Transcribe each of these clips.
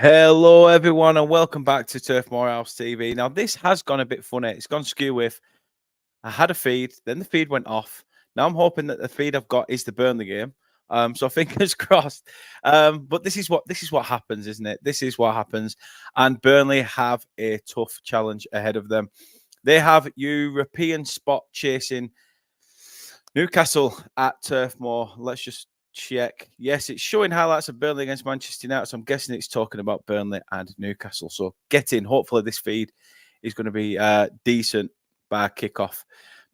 Hello, everyone, and welcome back to Turf Moorhouse TV. Now, this has gone a bit funny. It's gone skew with I had a feed, then the feed went off. Now I'm hoping that the feed I've got is the Burnley game. So fingers crossed. But this is what happens, isn't it? This is what happens. And Burnley have a tough challenge ahead of them. They have European spot chasing Newcastle at Turf Moor. Let's just check. Yes, it's showing highlights of Burnley against Manchester United. So I'm guessing it's talking about Burnley and Newcastle. So get in. Hopefully this feed is going to be decent by kickoff.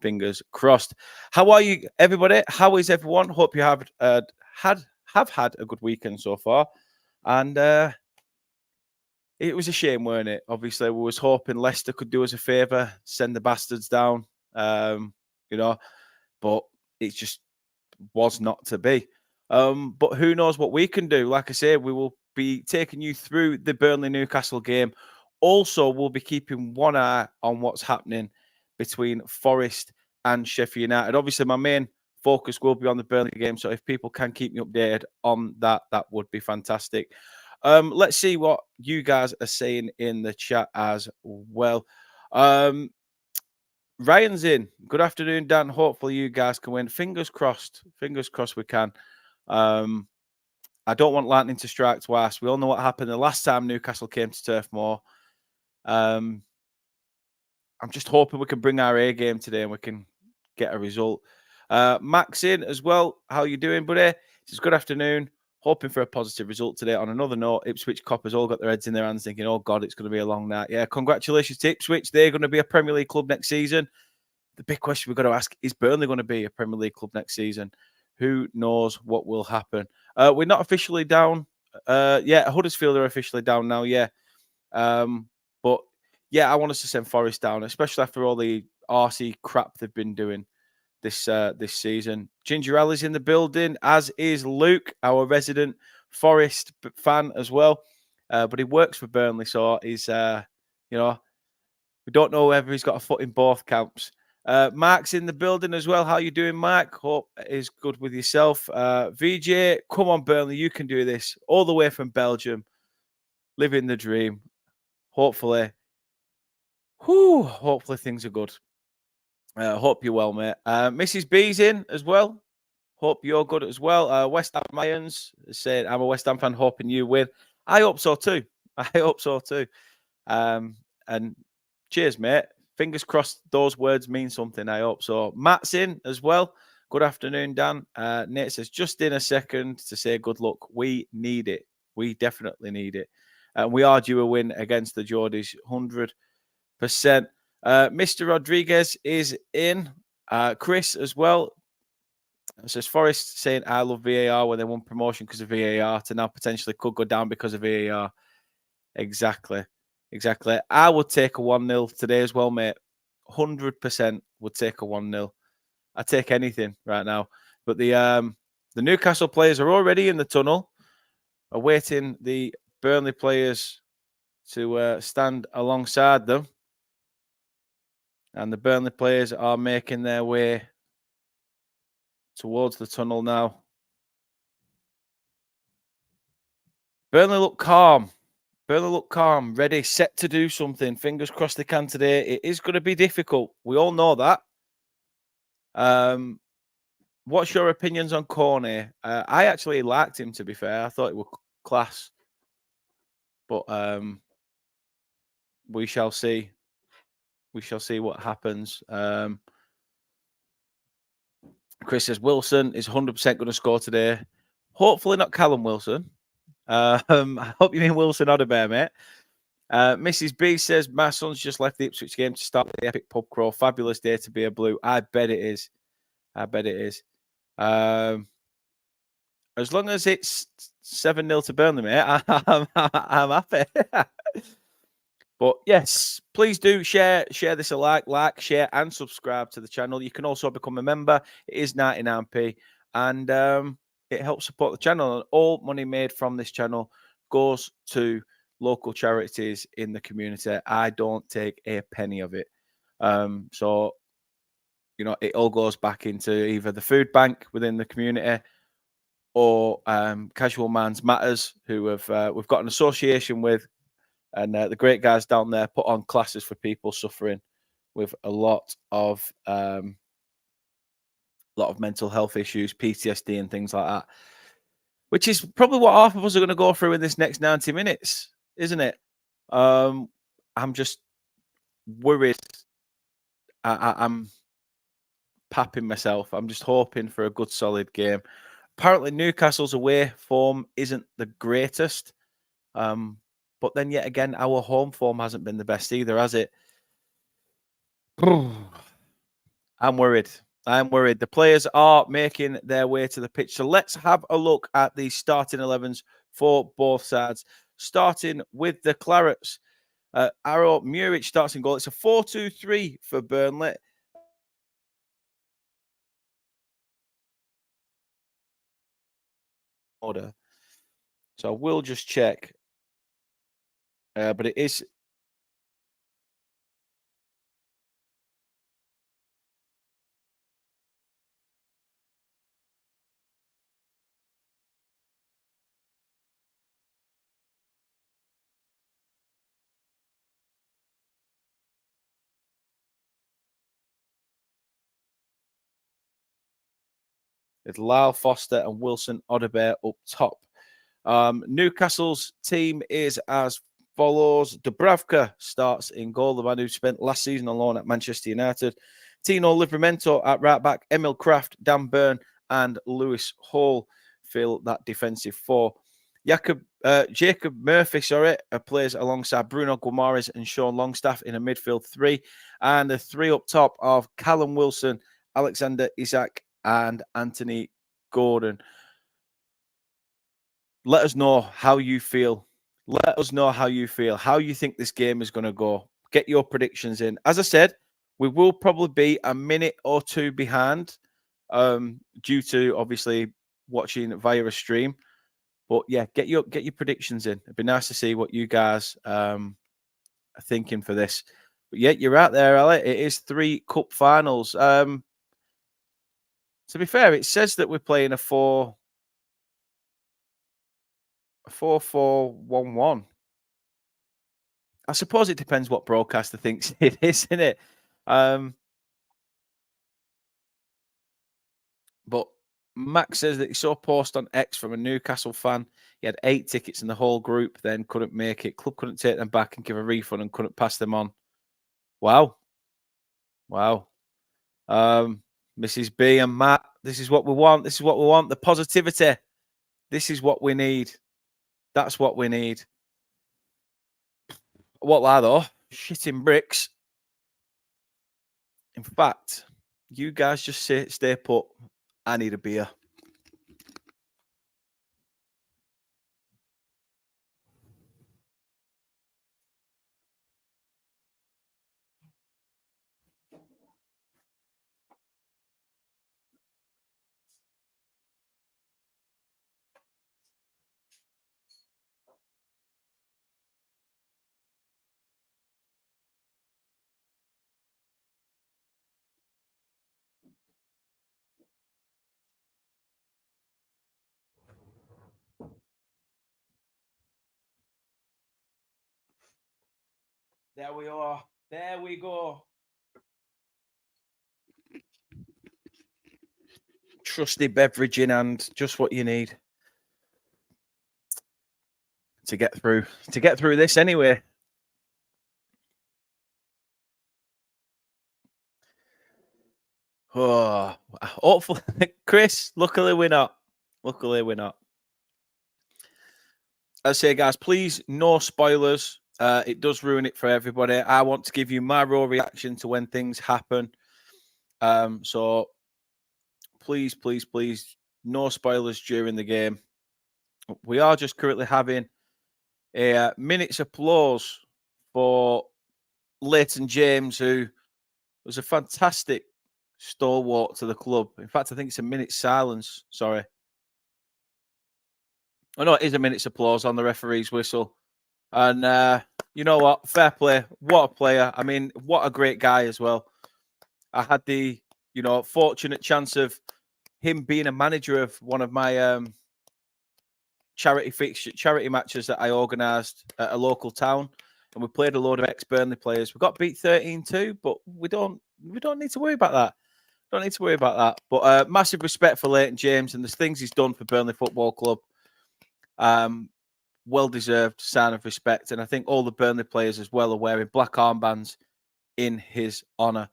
Fingers crossed. How are you, everybody? How is everyone? Hope you have had a good weekend so far. And it was a shame, weren't it? Obviously, we was hoping Leicester could do us a favour, send the bastards down. But it just was not to be. But who knows what we can do? Like I say, we will be taking you through the Burnley Newcastle game. Also, we'll be keeping one eye on what's happening between Forest and Sheffield United. Obviously, my main focus will be on the Burnley game. So if people can keep me updated on that, that would be fantastic. Let's see what you guys are saying in the chat as well. Ryan's in. Good afternoon, Dan. Hopefully you guys can win. Fingers crossed. Fingers crossed we can. I don't want lightning to strike twice. We all know what happened the last time Newcastle came to Turf Moor. I'm just hoping we can bring our A game today and we can get a result. Max in as well. How you doing, buddy? It's good afternoon. Hoping for a positive result today. On another note, Ipswich Coppers all got their heads in their hands thinking, oh, God, it's going to be a long night. Yeah, congratulations to Ipswich. They're going to be a Premier League club next season. The big question we've got to ask, is Burnley going to be a Premier League club next season? Who knows what will happen? We're not officially down. Huddersfield are officially down now, yeah. But, yeah, I want us to send Forest down, especially after all the RC crap they've been doing this season. Ginger Alley's in the building, as is Luke, our resident Forest fan as well. But he works for Burnley, so he's, we don't know whether he's got a foot in both camps. Mark's in the building as well. How you doing, Mark? Hope it is good with yourself. VJ, come on, Burnley, you can do this. All the way from Belgium, living the dream. Hopefully things are good. Hope you're well, mate. Mrs. B's in as well. Hope you're good as well. West Ham Irons said, I'm a West Ham fan, hoping you win. I hope so too. And cheers, mate. Fingers crossed those words mean something, I hope so. Matt's in as well. Good afternoon, Dan. Nate says, just in a second to say good luck. We need it. We definitely need it. And we are due a win against the Geordies, 100%. Mr. Rodriguez is in. Chris as well. It says Forest saying, I love VAR when they won promotion because of VAR to now potentially could go down because of VAR. Exactly. I would take a 1-0 today as well, mate. 100% would take a 1-0. I'd take anything right now. But the Newcastle players are already in the tunnel, awaiting the Burnley players to stand alongside them. And the Burnley players are making their way towards the tunnel now. Burnley look calm. Ready, set to do something. Fingers crossed they can today. It is going to be difficult. We all know that. What's your opinions on Corney? I actually liked him, to be fair. I thought it was class. But we shall see. We shall see what happens. Chris says Wilson is 100% going to score today. Hopefully not Callum Wilson. I hope you mean Wilson Odebear, mate. Mrs. B says, my son's just left the Ipswich game to start the epic pub crawl. Fabulous day to be a Blue. I bet it is. As long as it's 7-0 to Burnley, mate, I'm happy. But yes, please do share this a like, share, and subscribe to the channel. You can also become a member. It is 99p, and it helps support the channel. And all money made from this channel goes to local charities in the community. I don't take a penny of it. So, it all goes back into either the food bank within the community or Casual Minds Matters, who have we've got an association with, and the great guys down there put on classes for people suffering with a lot of mental health issues, PTSD, and things like that. Which is probably what half of us are going to go through in this next 90 minutes, isn't it? I'm just worried. I'm papping myself. I'm just hoping for a good, solid game. Apparently, Newcastle's away form isn't the greatest. But then yet again, our home form hasn't been the best either, has it? I'm worried. I'm worried. The players are making their way to the pitch. So let's have a look at the starting 11s for both sides. Starting with the Clarets. Arrow Muric starts in goal. It's a 4-2-3 for Burnley. Order. So I will just check. But it is. It's Lyle Foster and Wilson Odobert up top. Newcastle's team is as follows. Dubravka starts in goal, the man who spent last season on loan at Manchester United. Tino Livramento at right back. Emil Kraft, Dan Burn, and Lewis Hall fill that defensive four. Jacob Murphy, plays alongside Bruno Guimaraes and Sean Longstaff in a midfield three. And the three up top of Callum Wilson, Alexander Isak, and Anthony Gordon. Let us know how you feel. Let us know how you feel, how you think this game is going to go. Get your predictions in. As I said, we will probably be a minute or two behind due to obviously watching via a stream. But yeah, get your predictions in. It'd be nice to see what you guys are thinking for this. But yeah, you're right there, Ali. It is 3 cup finals. To be fair, it says that we're playing a 4-4-1-1. I suppose it depends what broadcaster thinks it is, isn't it? But Max says that he saw a post on X from a Newcastle fan. He had 8 tickets in the whole group, then couldn't make it. Club couldn't take them back and give a refund and couldn't pass them on. Wow. Mrs. B and Matt, this is what we want. This is what we want. The positivity. This is what we need. That's what we need. What lie though? Shitting bricks. In fact, you guys just stay put. I need a beer. There we are. There we go. Trusty beverage in hand, just what you need to get through this anyway. Oh, hopefully, Chris. Luckily, we're not. I say, guys, please, no spoilers. It does ruin it for everybody. I want to give you my raw reaction to when things happen. So please, no spoilers during the game. We are just currently having a minute's applause for Leighton James, who was a fantastic stalwart to the club. In fact, I think it's a minute's silence. Sorry. Oh, no, it is a minute's applause on the referee's whistle. And you know what? Fair play. What a player. I mean, what a great guy as well. I had the, fortunate chance of him being a manager of one of my charity matches that I organised at a local town, and we played a load of ex-Burnley players. We got beat 13-2, but we don't need to worry about that. Don't need to worry about that. But massive respect for Leighton James and the things he's done for Burnley Football Club. Well-deserved sign of respect. And I think all the Burnley players as well are wearing black armbands in his honour.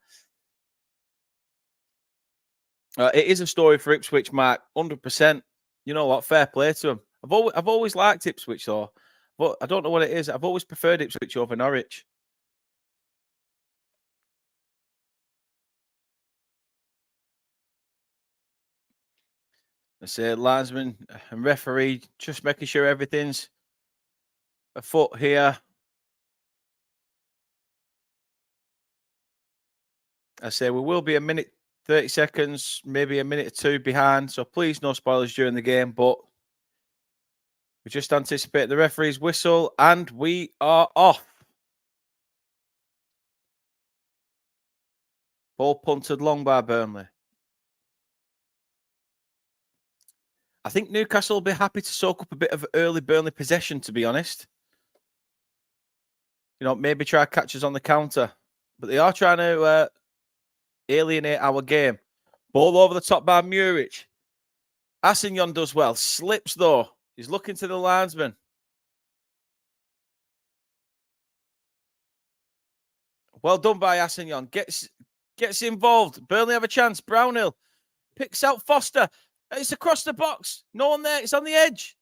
It is a story for Ipswich, Mark, 100%. You know what? Fair play to him. I've always liked Ipswich, though. But I don't know what it is. I've always preferred Ipswich over Norwich. I say linesman and referee just making sure everything's afoot here. I say we will be a minute 30 seconds, maybe a minute or two behind. So please, no spoilers during the game. But we just anticipate the referee's whistle and we are off. Ball punted long by Burnley. I think Newcastle will be happy to soak up a bit of early Burnley possession, to be honest. You know, maybe try catches on the counter. But they are trying to alienate our game. Ball over the top by Muric. Assignon does well. Slips, though. He's looking to the linesman. Well done by Assignon. Gets involved. Burnley have a chance. Brownhill picks out Foster. It's across the box. No one there. It's on the edge.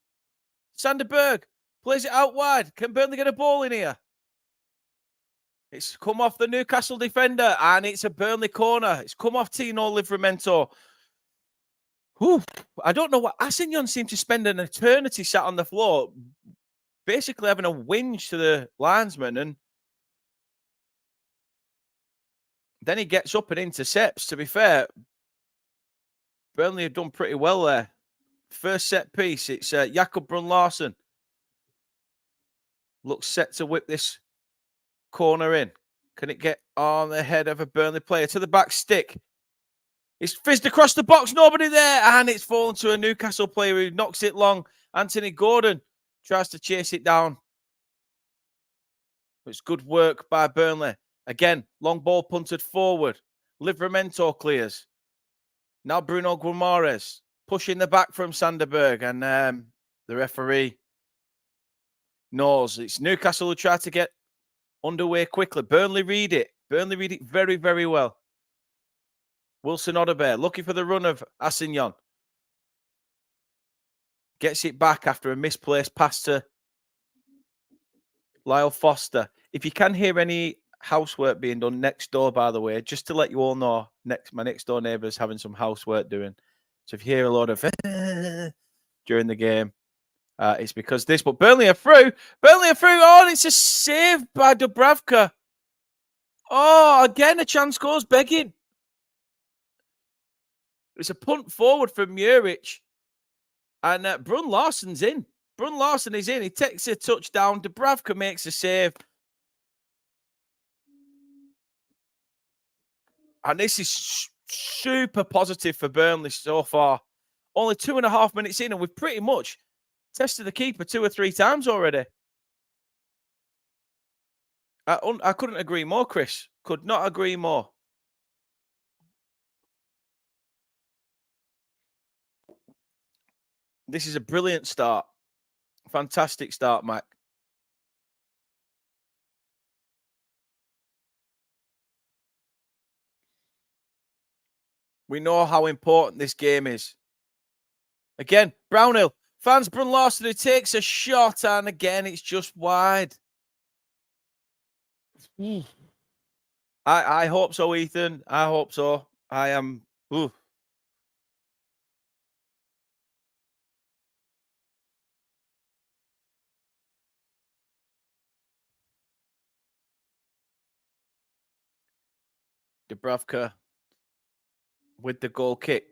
Sanderberg plays it out wide. Can Burnley get a ball in here? It's come off the Newcastle defender, and it's a Burnley corner. It's come off Tino Livramento. Whew. I don't know what Assignon seemed to spend an eternity sat on the floor, basically having a whinge to the linesman, and then he gets up and intercepts. To be fair, Burnley have done pretty well there. First set piece, it's Jakob Brun-Larsen. Looks set to whip this corner in. Can it get on the head of a Burnley player? To the back stick. It's fizzed across the box. Nobody there. And it's fallen to a Newcastle player who knocks it long. Anthony Gordon tries to chase it down. It's good work by Burnley. Again, long ball punted forward. Livramento clears. Now Bruno Guimaraes pushing the back from Sanderberg. And the referee knows it's Newcastle who try to get underway quickly. Burnley read it. Burnley read it very, very well. Wilson Odobert looking for the run of Assignon. Gets it back after a misplaced pass to Lyle Foster. If you can hear any housework being done next door, by the way, just to let you all know, my next door neighbour is having some housework doing. So if you hear a lot of during the game, it's because this. But Burnley are through. Burnley are through. Oh, and it's a save by Dubravka. Oh, again, a chance goes begging. It's a punt forward from Muric. And Brun-Larsen's in. Brun-Larsen is in. He takes a touchdown. Dubravka makes a save. And this is super positive for Burnley so far. Only 2.5 minutes in, and we've pretty much tested the keeper 2 or 3 times already. I couldn't agree more, Chris. Could not agree more. This is a brilliant start. Fantastic start, Mike. We know how important this game is. Again, Brownhill finds Brun-Larsen who takes a shot, and again, it's just wide. I hope so, Ethan. I hope so. I am. Ooh. Dubravka with the goal kick.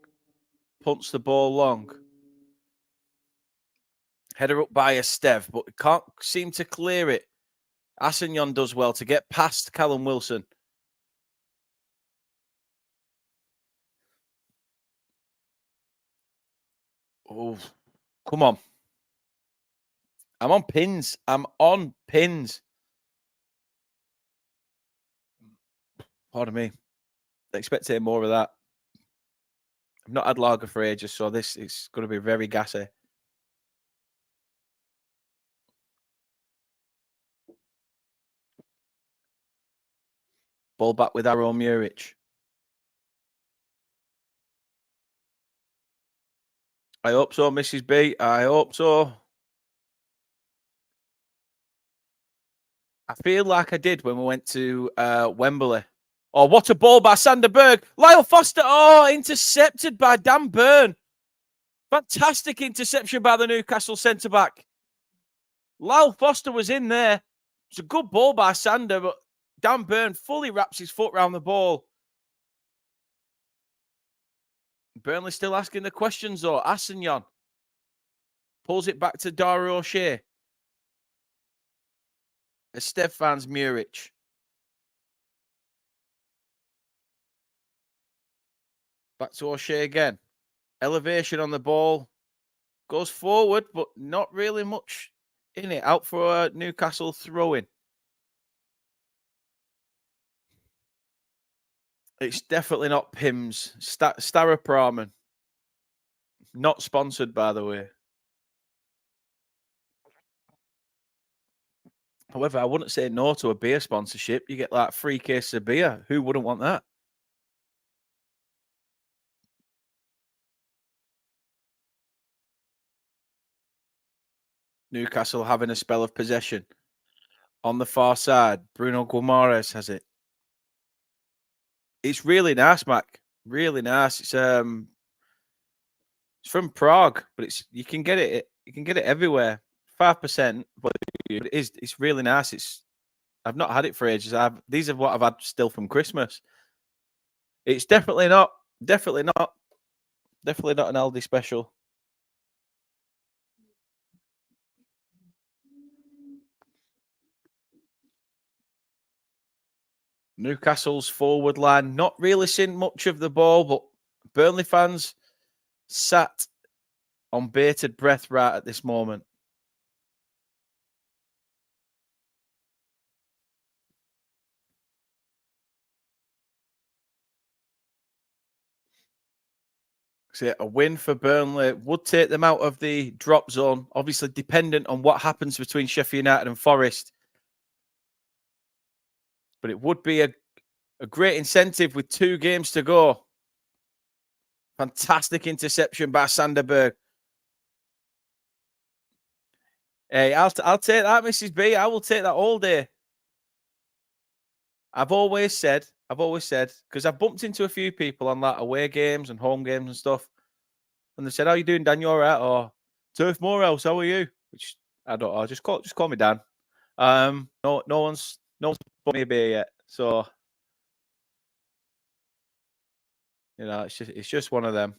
Punts the ball long. Header up by Esteve, but can't seem to clear it. Assignon does well to get past Callum Wilson. Oh, come on. I'm on pins. I'm on pins. Pardon me. I expect more of that. I've not had lager for ages, so this is going to be very gassy. Ball back with Aaron Muric. I hope so, Mrs. B. I hope so. I feel like I did when we went to Wembley. Oh, what a ball by Sander Berg. Lyle Foster. Oh, intercepted by Dan Burn. Fantastic interception by the Newcastle centre-back. Lyle Foster was in there. It's a good ball by Sander, but Dan Burn fully wraps his foot around the ball. Burnley still asking the questions, though. Assignon pulls it back to Dara O'Shea. Stefan's Muric. Back to O'Shea again. Elevation on the ball. Goes forward, but not really much in it. Out for a Newcastle throw-in. It's definitely not Pims. Staropramen. Not sponsored, by the way. However, I wouldn't say no to a beer sponsorship. You get like 3 cases of beer. Who wouldn't want that? Newcastle having a spell of possession. On the far side, Bruno Guimaraes has it. It's really nice, Mac. Really nice. It's from Prague, but you can get it everywhere. 5%, but it's really nice. I've not had it for ages. These are what I've had still from Christmas. It's definitely not an Aldi special. Newcastle's forward line not really seen much of the ball, but Burnley fans sat on bated breath right at this moment. So a win for Burnley would take them out of the drop zone, obviously dependent on what happens between Sheffield United and Forest. But it would be a great incentive with 2 games to go. Fantastic interception by Sander Berg. Hey, I'll take that, Mrs. B. I will take that all day. I've always said, because I've bumped into a few people on like away games and home games and stuff. And they said, "How you doing, Dan? You all right?" Or Turf Moorhouse, how are you? Which I don't know. Just call me Dan. No one's bought me a beer yet. So it's just one of them.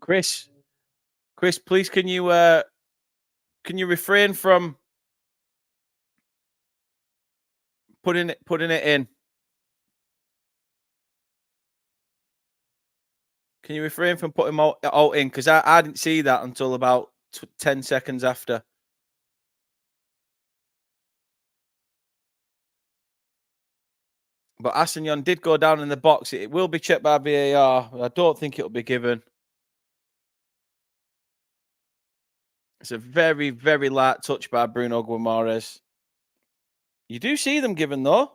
Chris, please can you refrain from putting it in? Can you refrain from putting them all in? Because I didn't see that until about 10 seconds after. But Assignon did go down in the box. It will be checked by VAR. I don't think it'll be given. It's a very, very light touch by Bruno Guimaraes. You do see them given, though.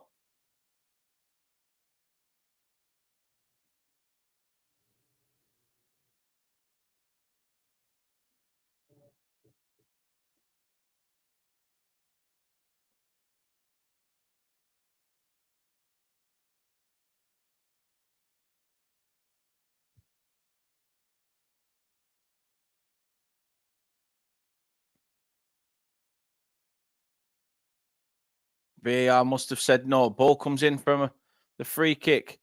VAR must have said no. Ball comes in from the free kick.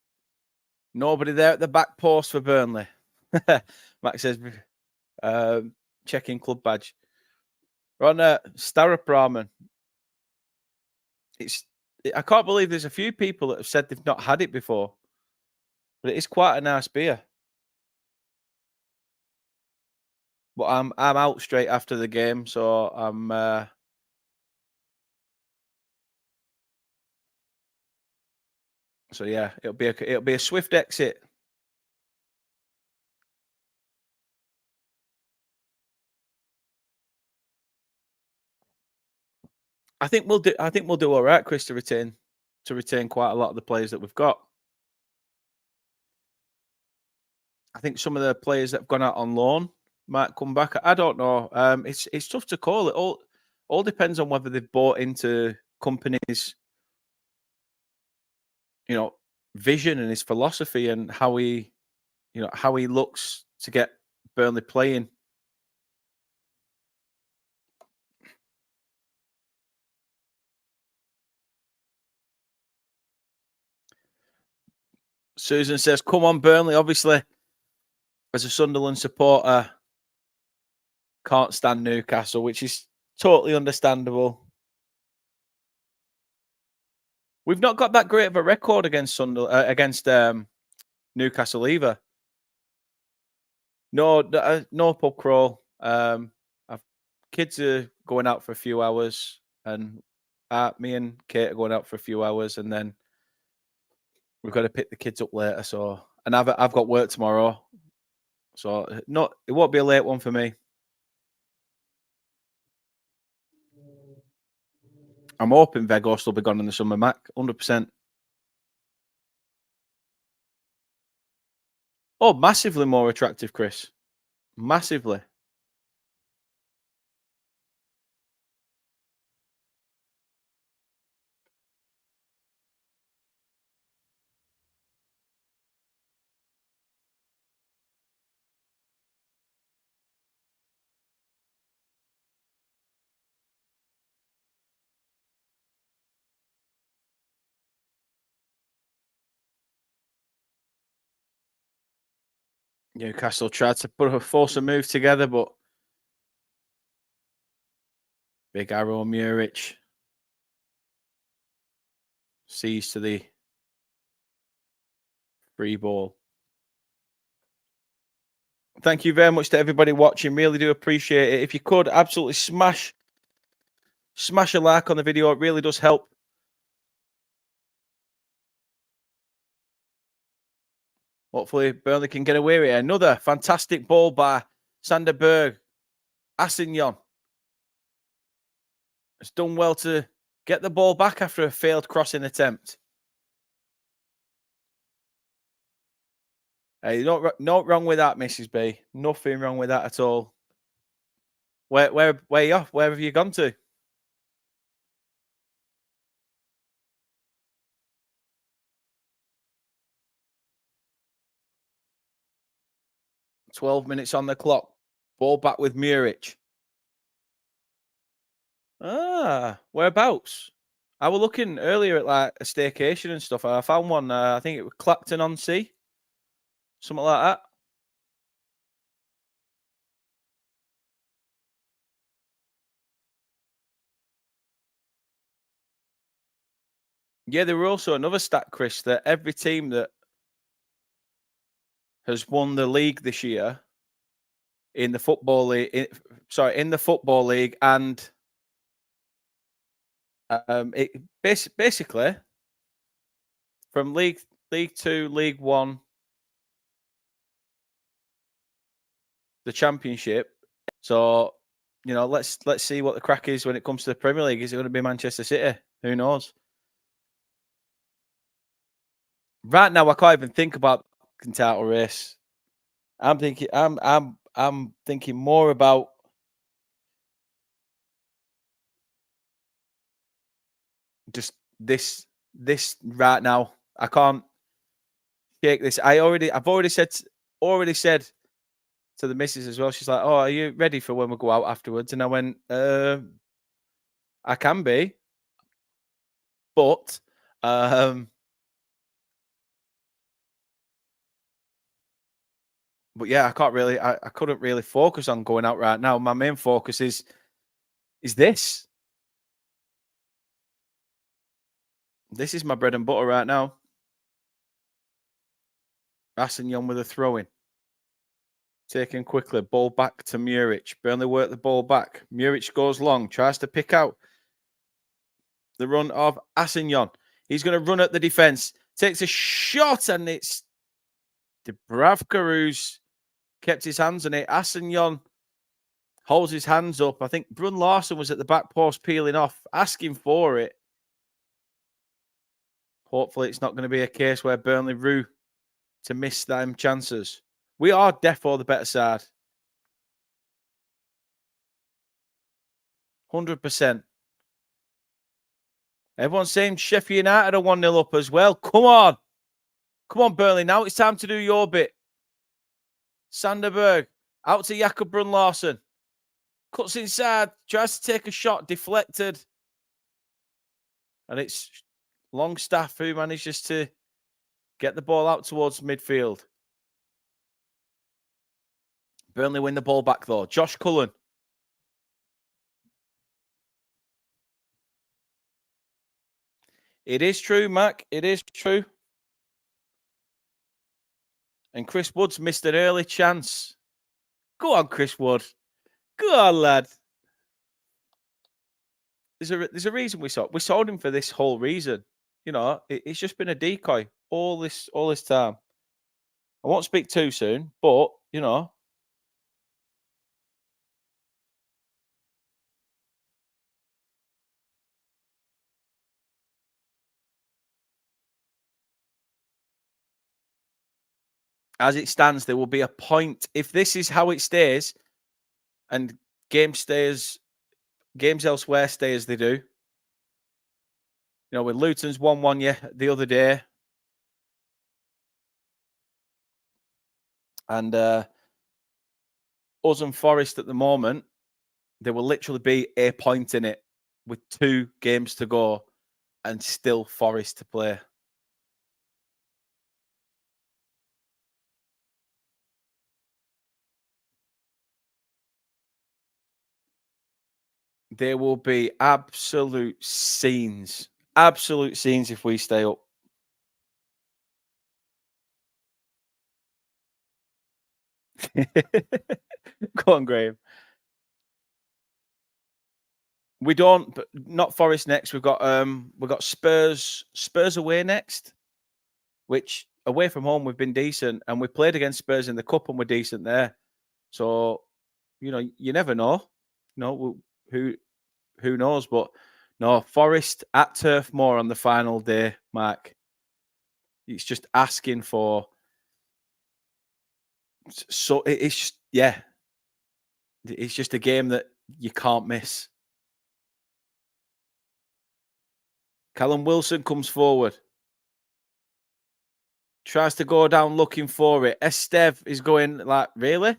Nobody there at the back post for Burnley. Max says, checking club badge. We're on Starrup Ramen. I can't believe there's a few people that have said they've not had it before, but it is quite a nice beer. But I'm out straight after the game, so so yeah, it'll be a swift exit. I think we'll do all right, Chris, to retain quite a lot of the players that we've got. I think some of the players that have gone out on loan might come back. I don't know. It's tough to call. It all depends on whether they've bought into companies, vision and his philosophy and how he looks to get Burnley playing. Susan says, "Come on, Burnley." Obviously, as a Sunderland supporter, can't stand Newcastle, which is totally understandable. We've not got that great of a record against Newcastle either. No pub crawl. Kids are going out for a few hours, and me and Kate are going out for a few hours, and then we've got to pick the kids up later. So, and I've got work tomorrow, so it won't be a late one for me. I'm hoping Vegos will be gone in the summer, Mac, 100%. Oh, massively more attractive, Chris. Massively. Newcastle tried to force a move together, but big arrow Muric sees to the free ball. Thank you very much to everybody watching. Really do appreciate it. If you could, absolutely smash a like on the video. It really does help. Hopefully, Burnley can get away with it. Another fantastic ball by Sander Berg. Assignon has done well to get the ball back after a failed crossing attempt. Hey, not wrong with that, Mrs. B. Nothing wrong with that at all. Where are you off? Where have you gone to? "12 minutes on the clock. Ball back with Muric." Ah, whereabouts? I was looking earlier at like a staycation and stuff. I found one. I think it was Clacton on Sea, something like that. Yeah, there were also another stat, Chris, that every team that has won the league this year in the football league, in the football league, and it basically from League Two, League One, the Championship. So let's see what the crack is when it comes to the Premier League. Is it going to be Manchester City? Who knows? Right now, I can't even think about the title race. I'm thinking more about just this right now. I can't shake this. I've already said to the missus as well. She's like, "Oh, are you ready for when we go out afterwards?" And I went, "I can be, but But yeah, I can't really, I couldn't really focus on going out right now. My main focus is this. This is my bread and butter right now. Assignon with a throw in. Taken quickly. Ball back to Muric. Burnley work the ball back. Muric goes long. Tries to pick out the run of Assignon. He's going to run at the defence. Takes a shot and it's Dubravka who's kept his hands on it. Assignon holds his hands up. I think Brun Larson was at the back post peeling off, asking for it. Hopefully it's not going to be a case where Burnley rue to miss them chances. We are defo the better side. 100%. Everyone's saying Sheffield United are 1-0 up as well. Come on. Come on, Burnley. Now it's time to do your bit. Sanderberg. Out to Jakob Brun Larson. Cuts inside. Tries to take a shot. Deflected. And it's Longstaff who manages to get the ball out towards midfield. Burnley win the ball back though. Josh Cullen. It is true, Mac. It is true. And Chris Wood's missed an early chance. Go on, Chris Wood. Go on, lad. There's a reason we sold him for this whole reason. You know, it's just been a decoy all this time. I won't speak too soon, but you know. As it stands, there will be a point. If this is how it stays and games elsewhere stay as they do. You know, with Luton's 1-1 the other day. And us and Forest at the moment, there will literally be a point in it with 2 games to go and still Forest to play. There will be absolute scenes if we stay up. Go on, Graham. We don't, but not Forest next. We've got Spurs away next, which away from home we've been decent, and we played against Spurs in the cup and we're decent there. So, you know, you never know. No, who knows? But no, Forest at Turf Moor on the final day, Mark. It's just asking for. So it's it's just a game that you can't miss. Callum Wilson comes forward. Tries to go down looking for it. Esteve is going like, really?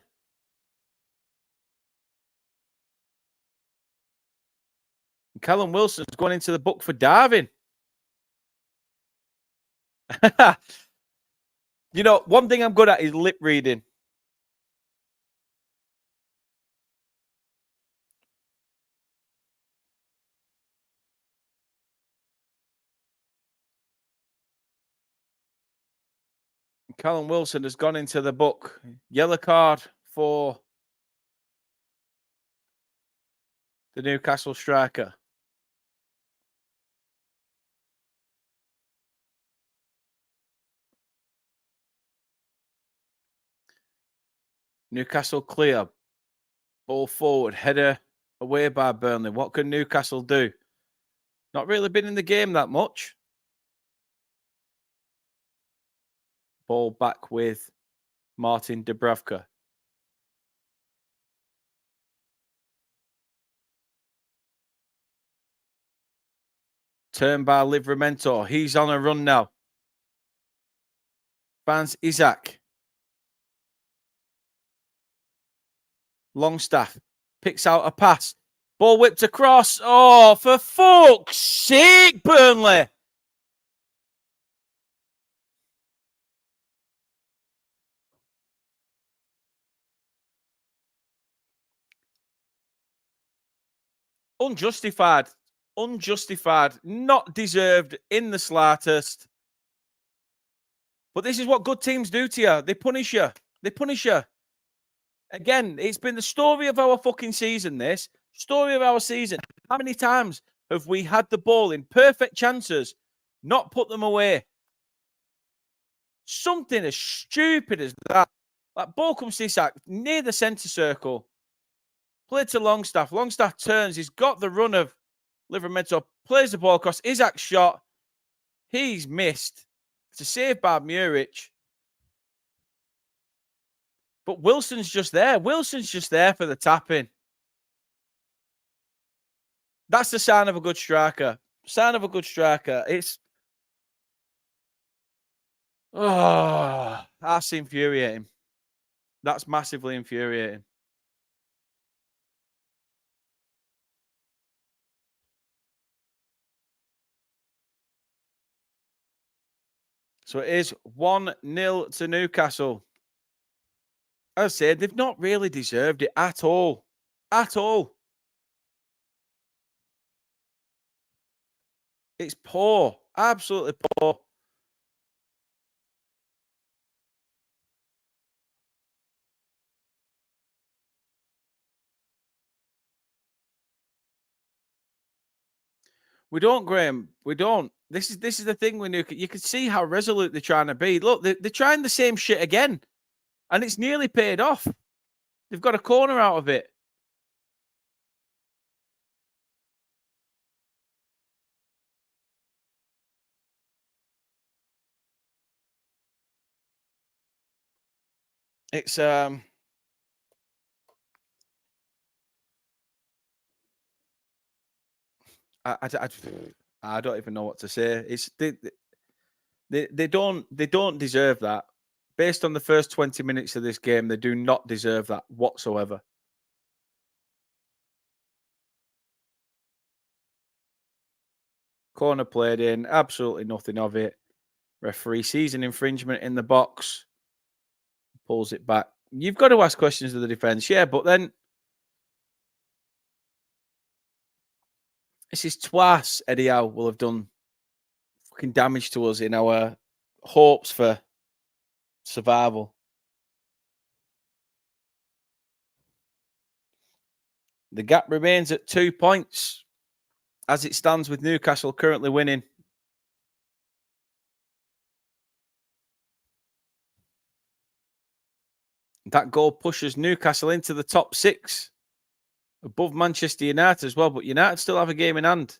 Callum Wilson's going into the book for diving. You know, one thing I'm good at is lip reading. Callum Wilson has gone into the book. Yellow card for the Newcastle striker. Newcastle clear. Ball forward. Header away by Burnley. What can Newcastle do? Not really been in the game that much. Ball back with Martin Dubravka. Turn by Livramento. He's on a run now. Finds Isaac. Longstaff picks out a pass. Ball whipped across. Oh, for fuck's sake, Burnley. Unjustified. Unjustified. Not deserved in the slightest. But this is what good teams do to you. They punish you. They punish you. Again, it's been the story of our fucking season, this. Story of our season. How many times have we had the ball in perfect chances, not put them away? Something as stupid as that. Like ball comes to Isak near the centre circle. Played to Longstaff. Longstaff turns. He's got the run of Livramento. Plays the ball across. Isak's shot. He's missed. It's a save by Muric. But Wilson's just there. Wilson's just there for the tapping. That's the sign of a good striker. Sign of a good striker. It's... Oh, that's infuriating. That's massively infuriating. So it is 1-0 to Newcastle. As I said, they've not really deserved it at all. At all. It's poor. Absolutely poor. We don't, Graham. We don't. This is the thing with Newcastle. You can see how resolute they're trying to be. Look, they're trying the same shit again. And it's nearly paid off. They've got a corner out of it. It's I don't even know what to say. It's they don't deserve that. Based on the first 20 minutes of this game, they do not deserve that whatsoever. Corner played in, absolutely nothing of it. Referee sees an infringement in the box, pulls it back. You've got to ask questions of the defence, yeah, but then this is twice Eddie Howe will have done fucking damage to us in our hopes for survival. The gap remains at 2 points as it stands with Newcastle currently winning. That goal pushes Newcastle into the top 6 above Manchester United as well, but United still have a game in hand.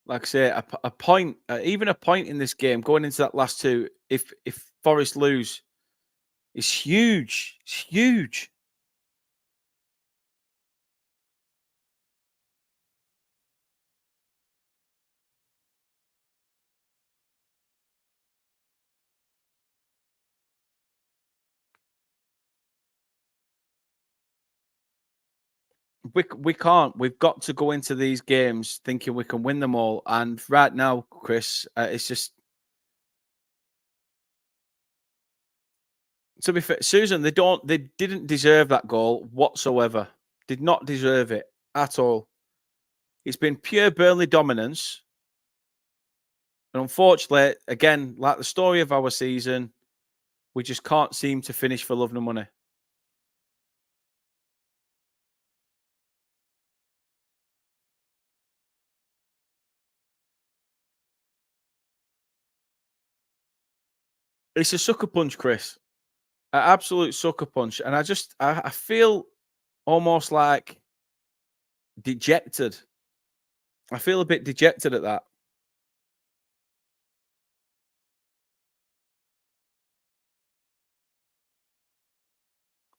Like I say, a point, even a point in this game going into that last two, if Forest lose, is huge. It's huge. We can't. We've got to go into these games thinking we can win them all. And right now, Chris, it's just... To be fair, Susan, they didn't deserve that goal whatsoever. Did not deserve it at all. It's been pure Burnley dominance. And unfortunately, again, like the story of our season, we just can't seem to finish for love nor money. It's a sucker punch, Chris. An absolute sucker punch. And I feel almost like dejected. I feel a bit dejected at that.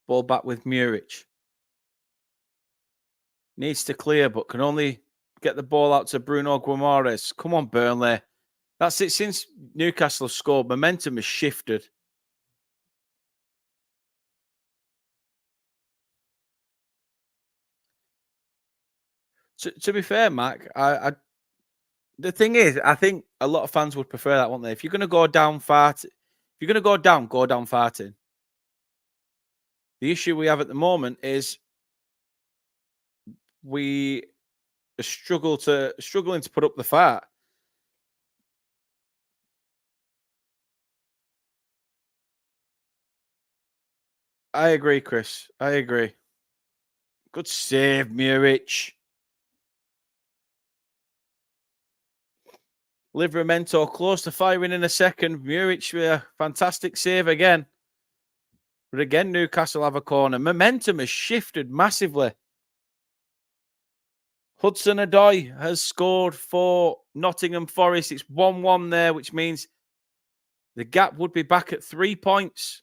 Ball back with Muric. Needs to clear, but can only get the ball out to Bruno Guimaraes. Come on, Burnley. That's it. Since Newcastle scored, momentum has shifted. To be fair, Mac, I The thing is, I think a lot of fans would prefer that, wouldn't they? If you're going to go down farting, if you're going to go down farting. The issue we have at the moment is we struggling to put up the fart. I agree, Chris. I agree. Good save, Muric. Livramento close to firing in a second. Muric with a fantastic save again. But again, Newcastle have a corner. Momentum has shifted massively. Hudson-Odoi has scored for Nottingham Forest. It's 1-1 there, which means the gap would be back at 3 points.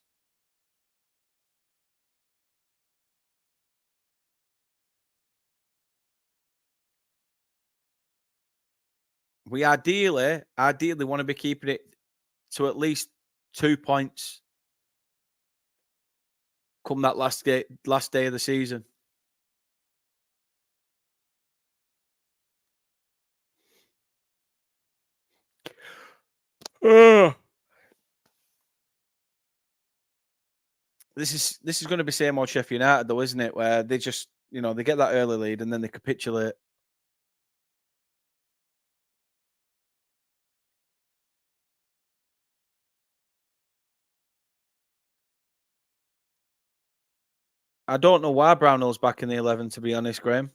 We ideally want to be keeping it to at least 2 points come that last day of the season. This is going to be same old Sheffield United, though, isn't it? Where they just, they get that early lead and then they capitulate. I don't know why Brownhill's back in the 11, to be honest, Graham.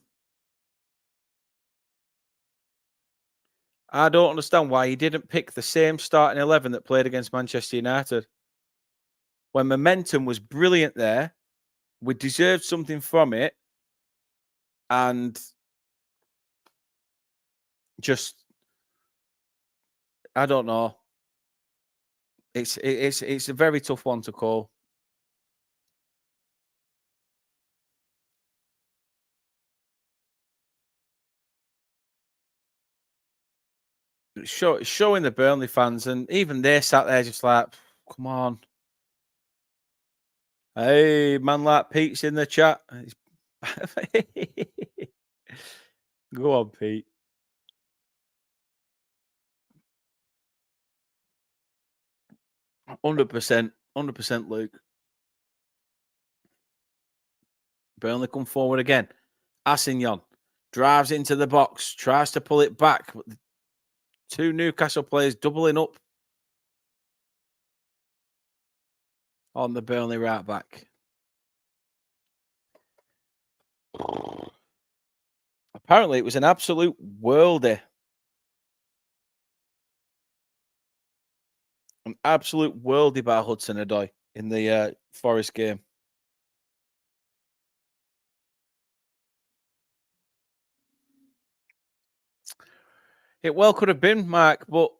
I don't understand why he didn't pick the same starting 11 that played against Manchester United. When momentum was brilliant there, we deserved something from it, and just, I don't know. It's a very tough one to call. It's showing the Burnley fans, and even they sat there just like, come on. Hey, man like Pete's in the chat. Go on, Pete. 100%, Luke. Burnley come forward again. Assignon drives into the box, tries to pull it back, but the two Newcastle players doubling up on the Burnley right back. Apparently, it was an absolute worldie. An absolute worldie by Hudson-Odoi in the Forest game. It well could have been, Mark, but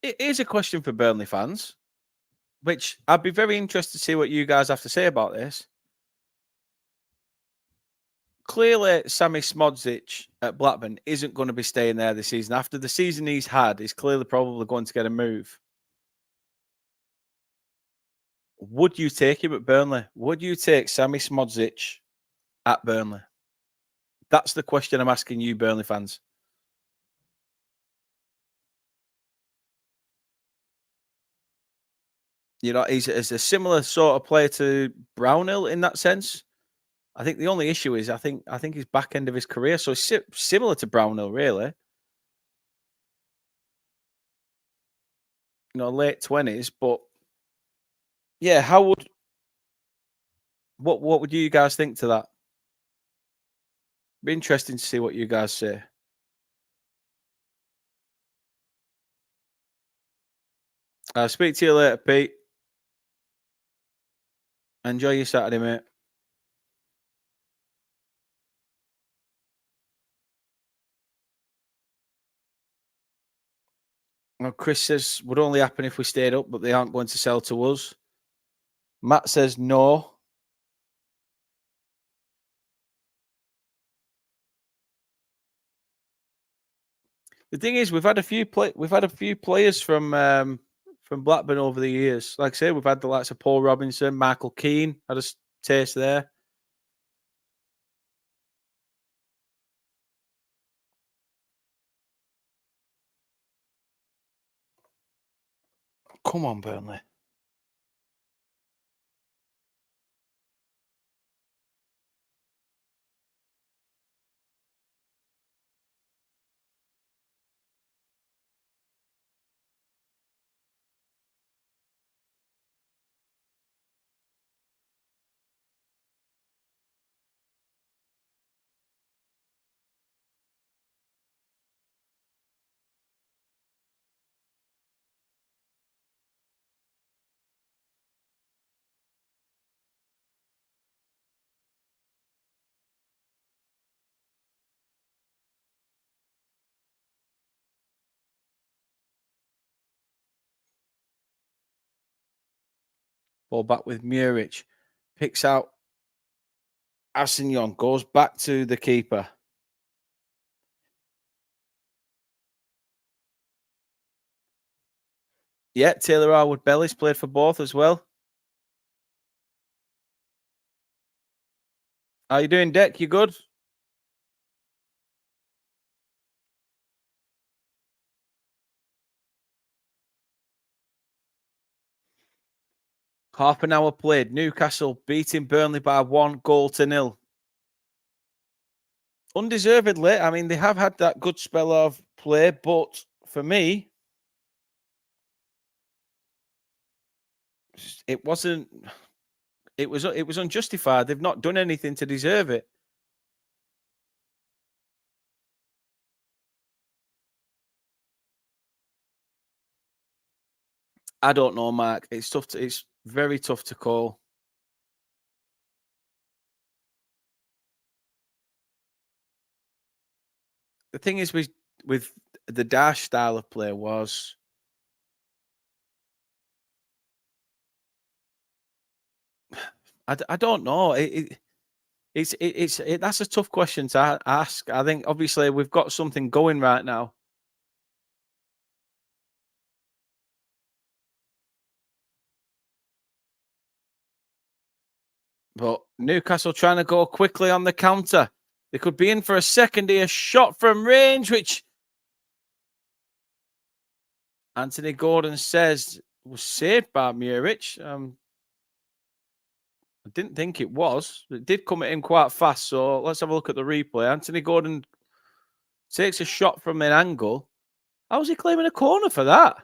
it is a question for Burnley fans, which I'd be very interested to see what you guys have to say about this. Clearly, Sami Smodzic at Blackburn isn't going to be staying there this season. After the season he's had, he's clearly probably going to get a move. Would you take him at Burnley? Would you take Sami Smodzic at Burnley? That's the question I'm asking you, Burnley fans. He's a similar sort of player to Brownhill in that sense. I think the only issue is I think he's back end of his career, so it's similar to Brownhill, really. Late 20s, but yeah, what would you guys think to that? Be interesting to see what you guys say. I'll speak to you later, Pete. Enjoy your Saturday, mate. Well, Chris says would only happen if we stayed up, but they aren't going to sell to us. Matt says no. The thing is, we've had a few players from Blackburn over the years. Like I say, we've had the likes of Paul Robinson, Michael Keane had a taste there. Come on, Burnley. Ball back with Muric. Picks out Assignon. Goes back to the keeper. Yeah, Taylor Harwood-Bellis played for both as well. How you doing, Deck? You good? Half an hour played. Newcastle beating Burnley by 1-0. Undeservedly. I mean, they have had that good spell of play, but for me, it wasn't. It was unjustified. They've not done anything to deserve it. I don't know, Mark. It's tough. It's very tough to call. The thing is with the Dash style of play was I don't know. That's a tough question to ask. I think obviously we've got something going right now. But Newcastle trying to go quickly on the counter. They could be in for a second here. Shot from range, which Anthony Gordon says was saved by Muric. I didn't think it was. It did come in quite fast. So let's have a look at the replay. Anthony Gordon takes a shot from an angle. How was he claiming a corner for that?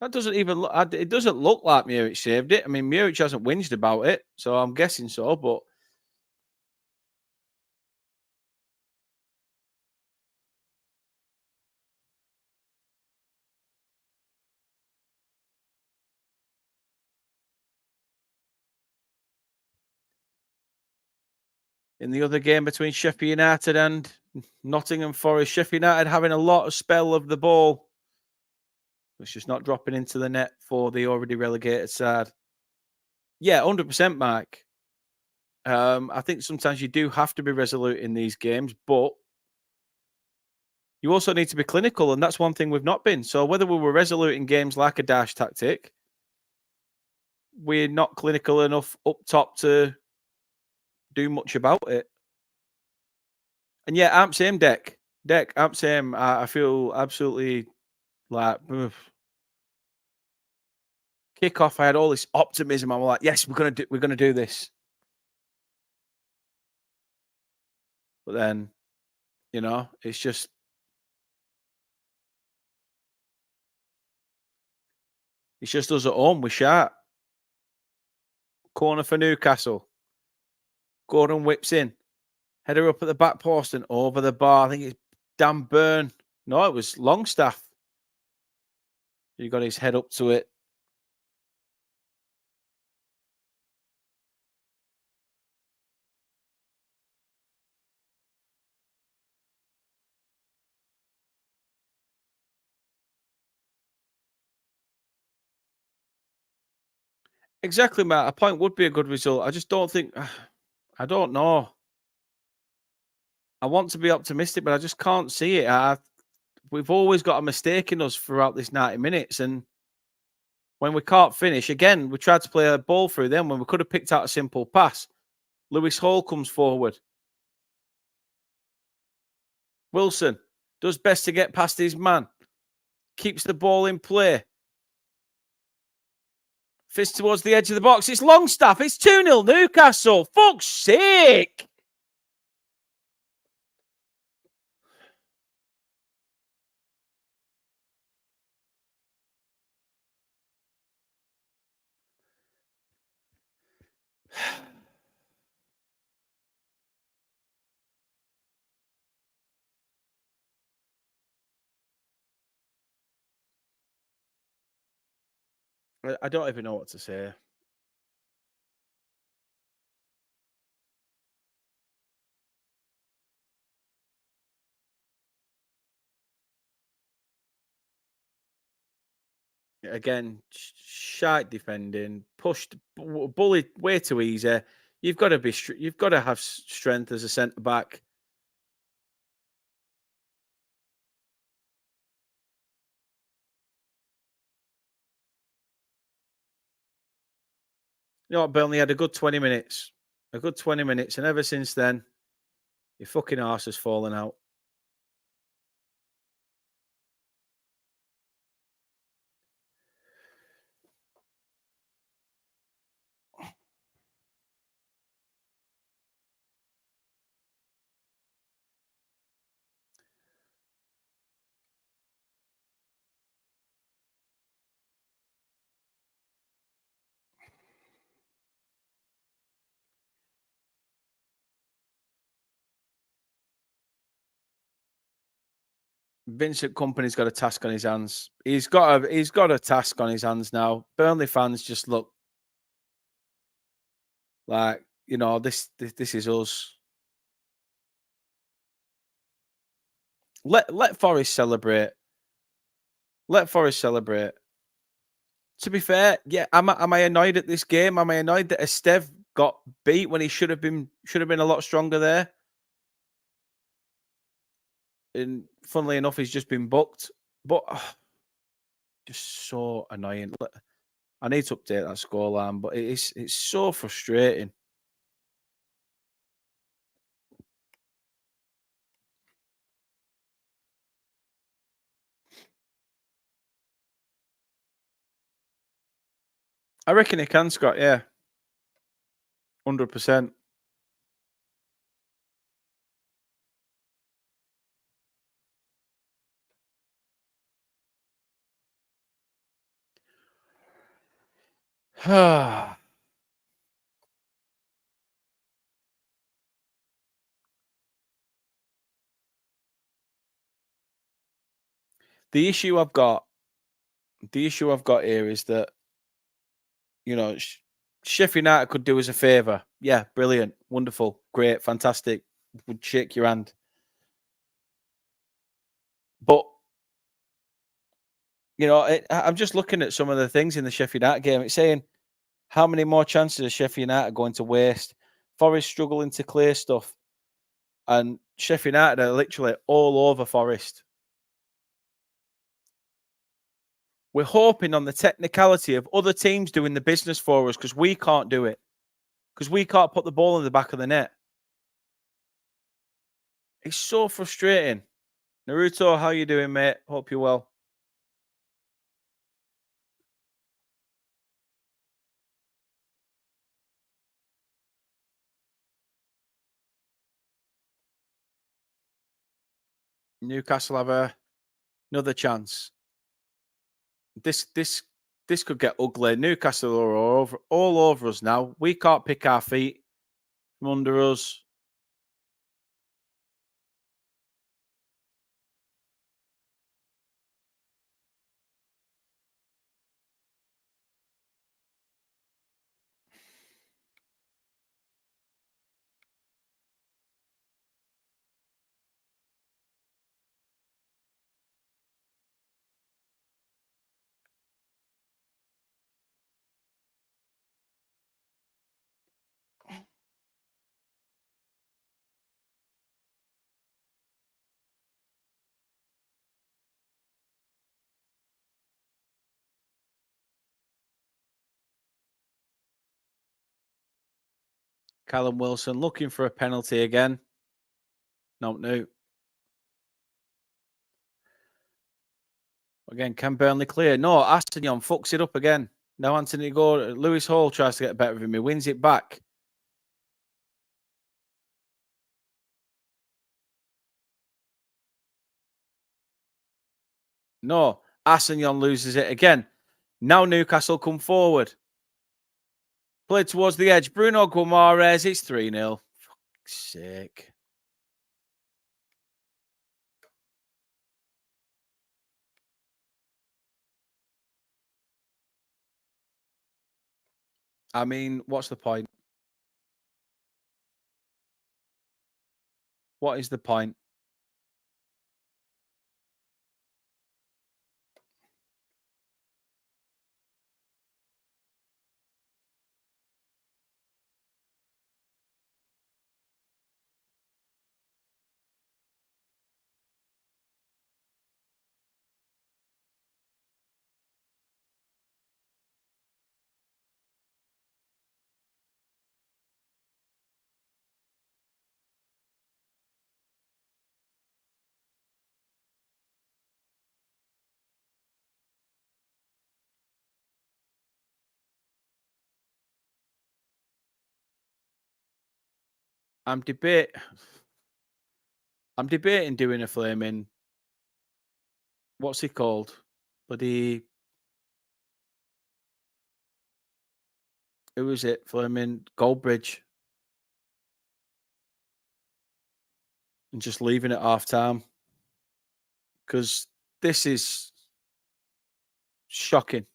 That doesn't even look. It doesn't look like Muric saved it. I mean, Muric hasn't whinged about it, so I'm guessing so. But in the other game between Sheffield United and Nottingham Forest, Sheffield United having a lot of spell of the ball, it's just not dropping into the net for the already relegated side. Yeah, 100%, Mike. I think sometimes you do have to be resolute in these games, but you also need to be clinical, and that's one thing we've not been. So whether we were resolute in games like a dash tactic, we're not clinical enough up top to do much about it. And yeah, I'm same Deck. I'm same. I feel absolutely like kick off. I had all this optimism. I'm like, yes, we're gonna do this. But then, it's just us at home. We're sharp. Corner for Newcastle. Gordon whips in. Header up at the back post and over the bar. I think it's Dan Burn. No, it was Longstaff. He got his head up to it. Exactly, Matt. A point would be a good result. I just don't think. I don't know. I want to be optimistic, but I just can't see it. We've always got a mistake in us throughout this 90 minutes. And when we can't finish, again, we tried to play a ball through them when we could have picked out a simple pass. Lewis Hall comes forward. Wilson does best to get past his man. Keeps the ball in play. Fist towards the edge of the box. It's Longstaff. It's 2-0 Newcastle. Fuck's sake. I don't even know what to say. Again, shite defending, pushed, bullied way too easy. You've got to be, you've got to have strength as a centre back. You know what, Burnley had a good 20 minutes. A good 20 minutes. And ever since then, your fucking arse has fallen out. Vincent Company's got a task on his hands. He's got a task on his hands now. Burnley fans just look like, you know, this is us. Let Forest celebrate. Let Forest celebrate. To be fair, yeah, am I annoyed at this game? Am I annoyed that Esteve got beat when he should have been a lot stronger there? And funnily enough, he's just been booked. But just so annoying. I need to update that scoreline, but it's so frustrating. I reckon he can, Scott. Yeah, 100%. The issue I've got here is that, you know, Sheffield United could do us a favour. Yeah, brilliant, wonderful, great, fantastic. Would shake your hand. But, you know, I'm just looking at some of the things in the Sheffield United game. It's saying how many more chances is Sheffield United going to waste? Forest struggling to clear stuff. And Sheffield United are literally all over Forest. We're hoping on the technicality of other teams doing the business for us because we can't do it. Because we can't put the ball in the back of the net. It's so frustrating. Naruto, how you doing, mate? Hope you're well. Newcastle have another chance. This could get ugly. Newcastle are all over us now. We can't pick our feet from under us. Callum Wilson looking for a penalty again. No. Again, can Burnley clear? No, Aston fucks it up again. Now Anthony Gordon, Lewis Hall tries to get better of him. He wins it back. No, Assignon loses it again. Now Newcastle come forward. Played towards the edge. Bruno Guimaraes, it's 3-0. Fuck's sake. I mean, what's the point? What is the point? I'm debating doing a flaming, what's he called? Bloody, who is it? Flaming Goldbridge. And just leaving it half time. Because this is shocking.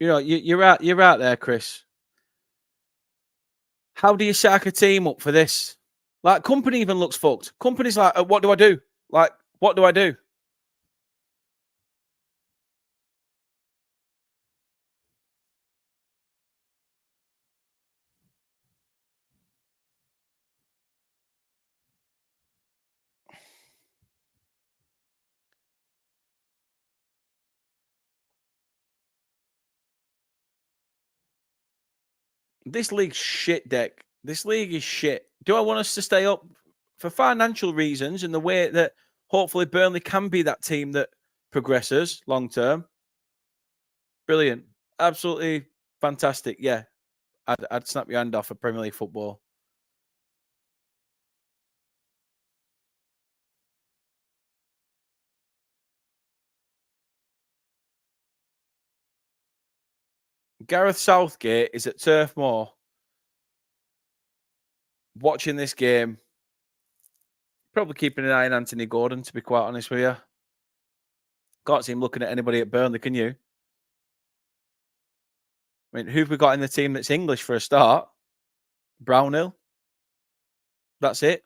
You know, you're out there, Chris. How do you sack a team up for this? Like, Company even looks fucked. Company's like, what do I do? Like, what do I do? This league's shit, Deck. This league is shit. Do I want us to stay up for financial reasons in the way that hopefully Burnley can be that team that progresses long term? Brilliant. Absolutely fantastic. Yeah. I'd snap your hand off for Premier League football. Gareth Southgate is at Turf Moor watching this game, probably keeping an eye on Anthony Gordon, to be quite honest with you. Can't see him looking at anybody at Burnley, can you? I mean, who've we got in the team that's English for a start? Brownhill. That's it.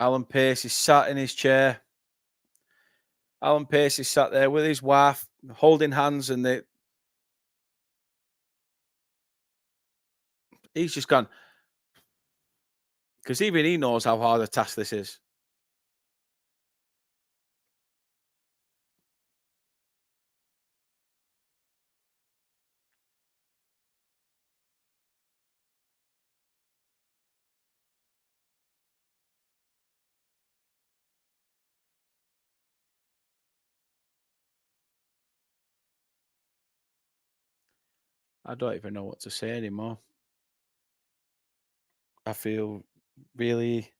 Alan Pace is sat in his chair. Alan Pace is sat there with his wife, holding hands, and he's just gone, because even he knows how hard a task this is. I don't even know what to say anymore. I feel really.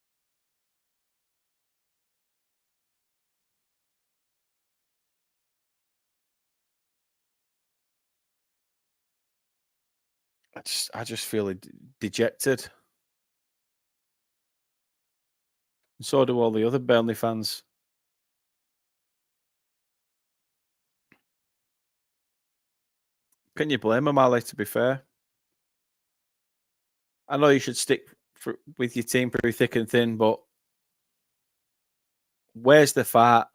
I just feel dejected. And so do all the other Burnley fans. Can you blame them, Ali? To be fair, I know you should stick with your team through thick and thin, but where's the fat?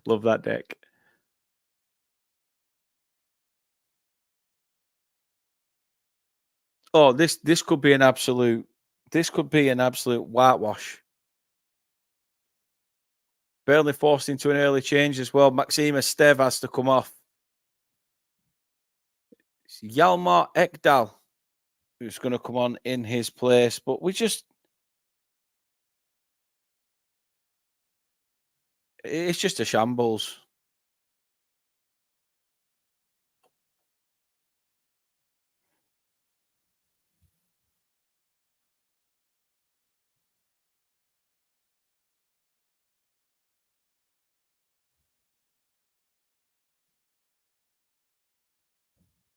Love that, Deck. Oh, this could be an absolute whitewash. Burnley forced into an early change as well. Maxime Esteve has to come off. It's Yalmar Ekdal who's going to come on in his place. But it's just a shambles.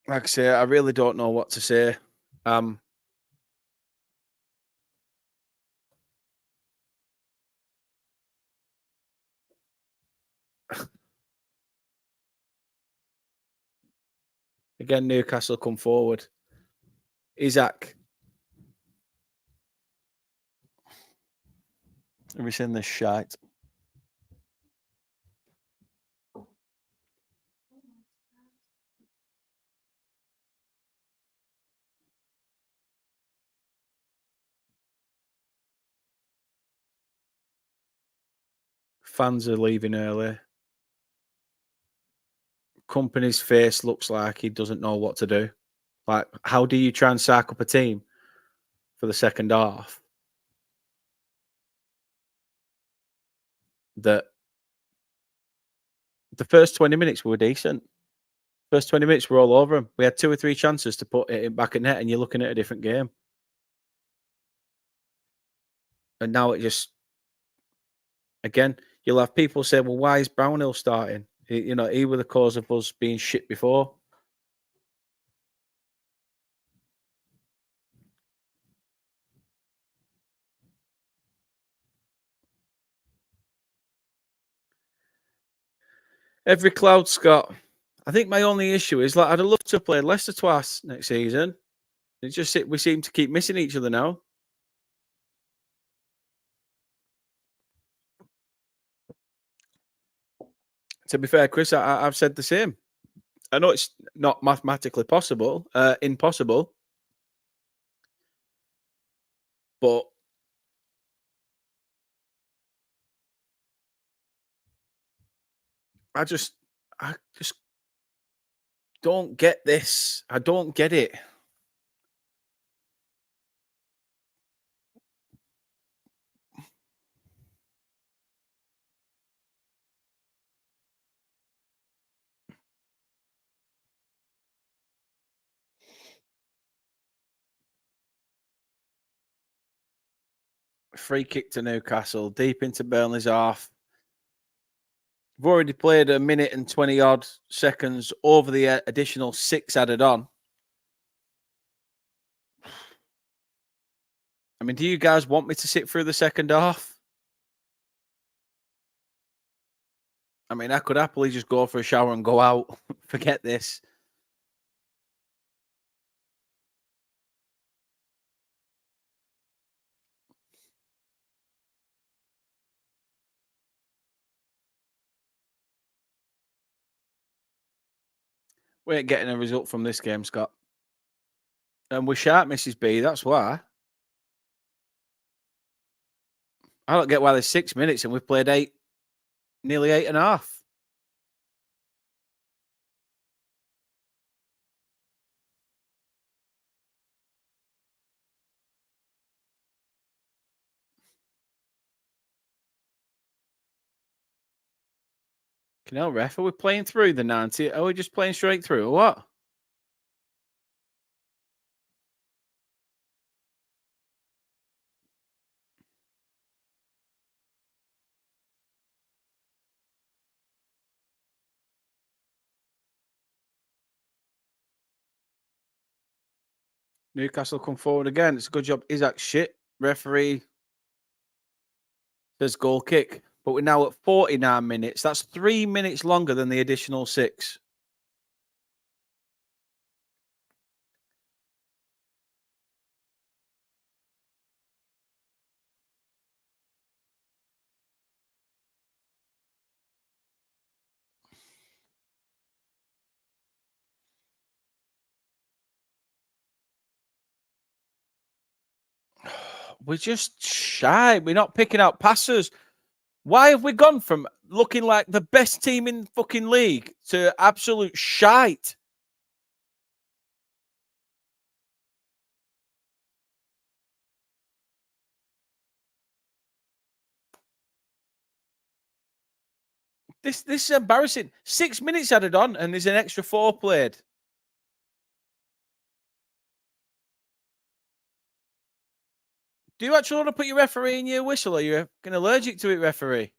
Like I say, I really don't know what to say. Again, Newcastle come forward. Isaac. Have we seen this shite? Fans are leaving early. Company's face looks like he doesn't know what to do. Like, how do you try and sack up a team for the second half that the first 20 minutes were decent? First 20 minutes were all over him. We had 2 or 3 chances to put it back in net, and you're looking at a different game. And now it just, again, you'll have people say, well, why is Brownhill starting? He were the cause of us being shit before. Every cloud, Scott. I think my only issue is, like, I'd have loved to play Leicester twice next season. It's just we seem to keep missing each other now. To be fair, Chris, I've said the same. I know it's not mathematically impossible, but I just don't get this. I don't get it. Free kick to Newcastle, deep into Burnley's half. We've already played a minute and 20 odd seconds over the additional 6 added on. I mean, do you guys want me to sit through the second half? I mean, I could happily just go for a shower and go out. Forget this. We ain't getting a result from this game, Scott. And we're sharp, Mrs. B. That's why. I don't get why there's 6 minutes and we've played nearly 8.5. Canal ref, are we playing through the 90? Are we just playing straight through or what? Newcastle come forward again. It's a good job. Isaac shit. Referee says goal kick. But we're now at 49 minutes. That's 3 minutes longer than the additional 6. we're just shy. We're not picking out passes. Why have we gone from looking like the best team in the fucking league to absolute shite? This is embarrassing. 6 minutes added on, and there's an extra 4 played. Do you actually want to put your referee in your whistle, or are you allergic to it, referee?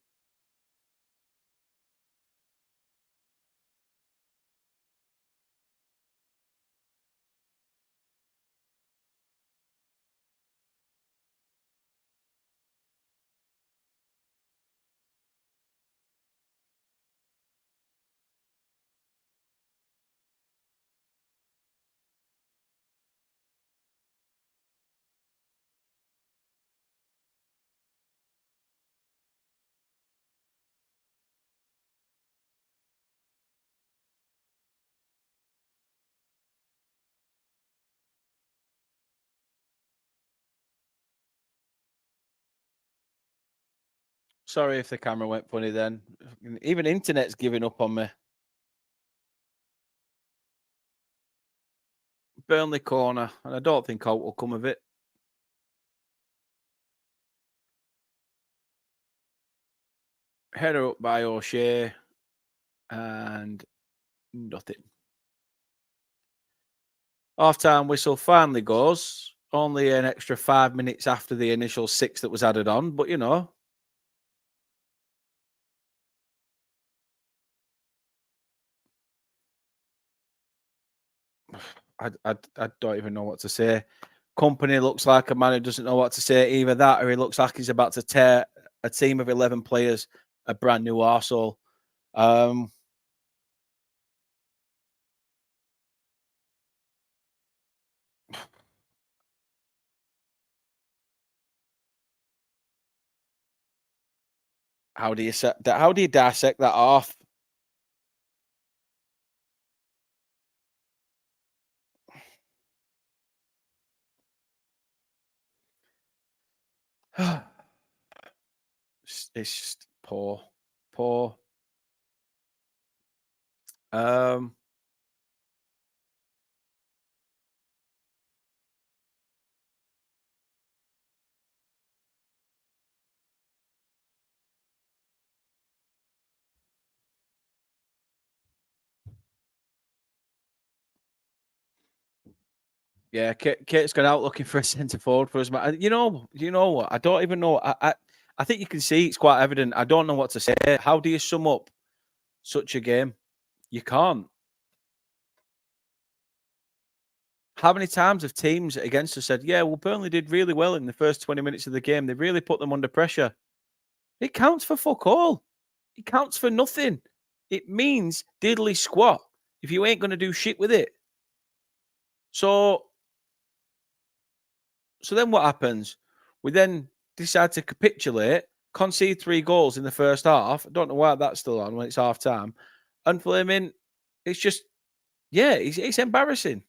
Sorry if the camera went funny then. Even internet's giving up on me. Burnley corner, and I don't think out will come of it. Header up by O'Shea, and nothing. Half-time whistle finally goes. Only an extra 5 minutes after the initial 6 that was added on, but you know. I don't even know what to say. Company looks like a man who doesn't know what to say. Either that, or he looks like he's about to tear a team of 11 players a brand new arsehole. How do you set that? How do you dissect that off? It's just poor, poor. Um, yeah, Kate's gone out looking for a centre forward for us. You know what? I don't even know. I think you can see it's quite evident. I don't know what to say. How do you sum up such a game? You can't. How many times have teams against us said, "Yeah, well, Burnley did really well in the first 20 minutes of the game. They really put them under pressure." It counts for fuck all. It counts for nothing. It means diddly squat if you ain't going to do shit with it. So then what happens? We then decide to capitulate, concede 3 goals in the first half. I don't know why that's still on when it's half time. And flaming, it's just, yeah, it's embarrassing.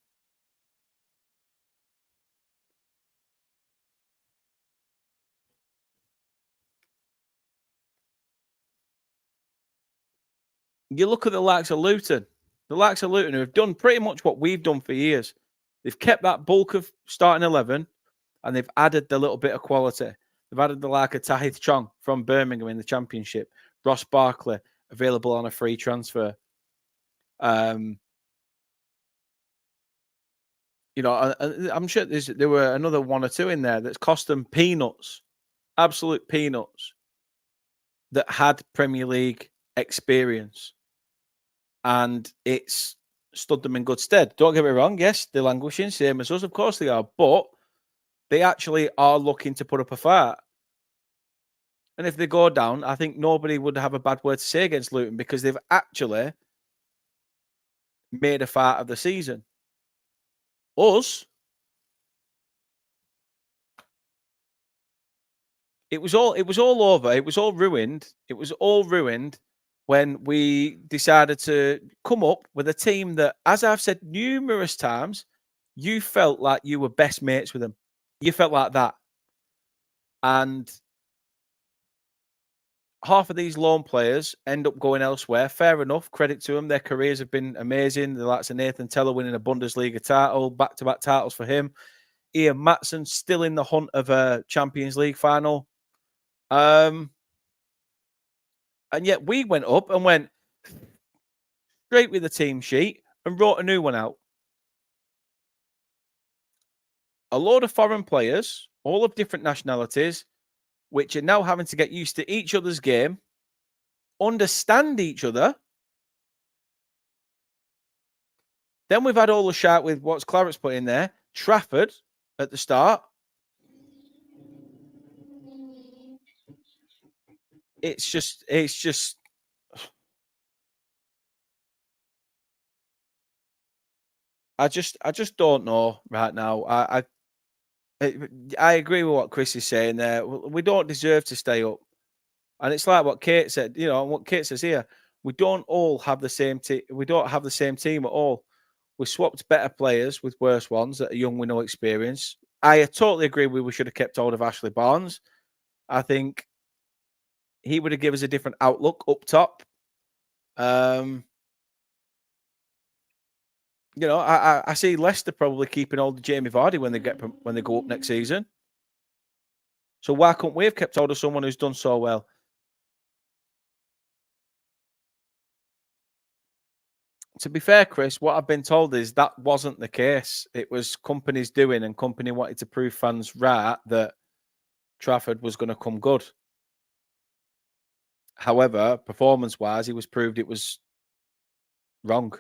You look at the likes of Luton, who have done pretty much what we've done for years. They've kept that bulk of starting 11 and they've added the little bit of quality. They've added the like of Tahith Chong from Birmingham in the Championship, Ross Barkley available on a free transfer. You know, I'm sure there were another 1 or 2 in there that's cost them peanuts, absolute peanuts, that had Premier League experience, and it's stood them in good stead. Don't get me wrong, yes, they're languishing, same as us, of course they are, but they actually are looking to put up a fight. And if they go down, I think nobody would have a bad word to say against Luton because they've actually made a fight of the season. Us, it was all over. It was all ruined. It was all ruined when we decided to come up with a team that, as I've said numerous times, you felt like you were best mates with them. You felt like that. And half of these loan players end up going elsewhere. Fair enough. Credit to them. Their careers have been amazing. The likes of Nathan Teller winning a Bundesliga title, back-to-back titles for him. Ian Maatsen still in the hunt of a Champions League final. And yet we went up and went straight with the team sheet and wrote a new one out. A load of foreign players, all of different nationalities, which are now having to get used to each other's game, understand each other. Then we've had all the shout with what's Claret's put in there. Trafford at the start. It's just I just don't know right now. I agree with what Chris is saying there. We don't deserve to stay up. And it's like what Kate said, what Kate says here. We don't all have the same team. We don't have the same team at all. We swapped better players with worse ones that are young with no experience. I totally agree we should have kept hold of Ashley Barnes. I think he would have given us a different outlook up top. I see Leicester probably keeping hold of Jamie Vardy when they go up next season. So why couldn't we have kept hold of someone who's done so well? To be fair, Chris, what I've been told is that wasn't the case. It was companies doing, and company wanted to prove fans right that Trafford was going to come good. However, performance-wise, he was proved it was wrong.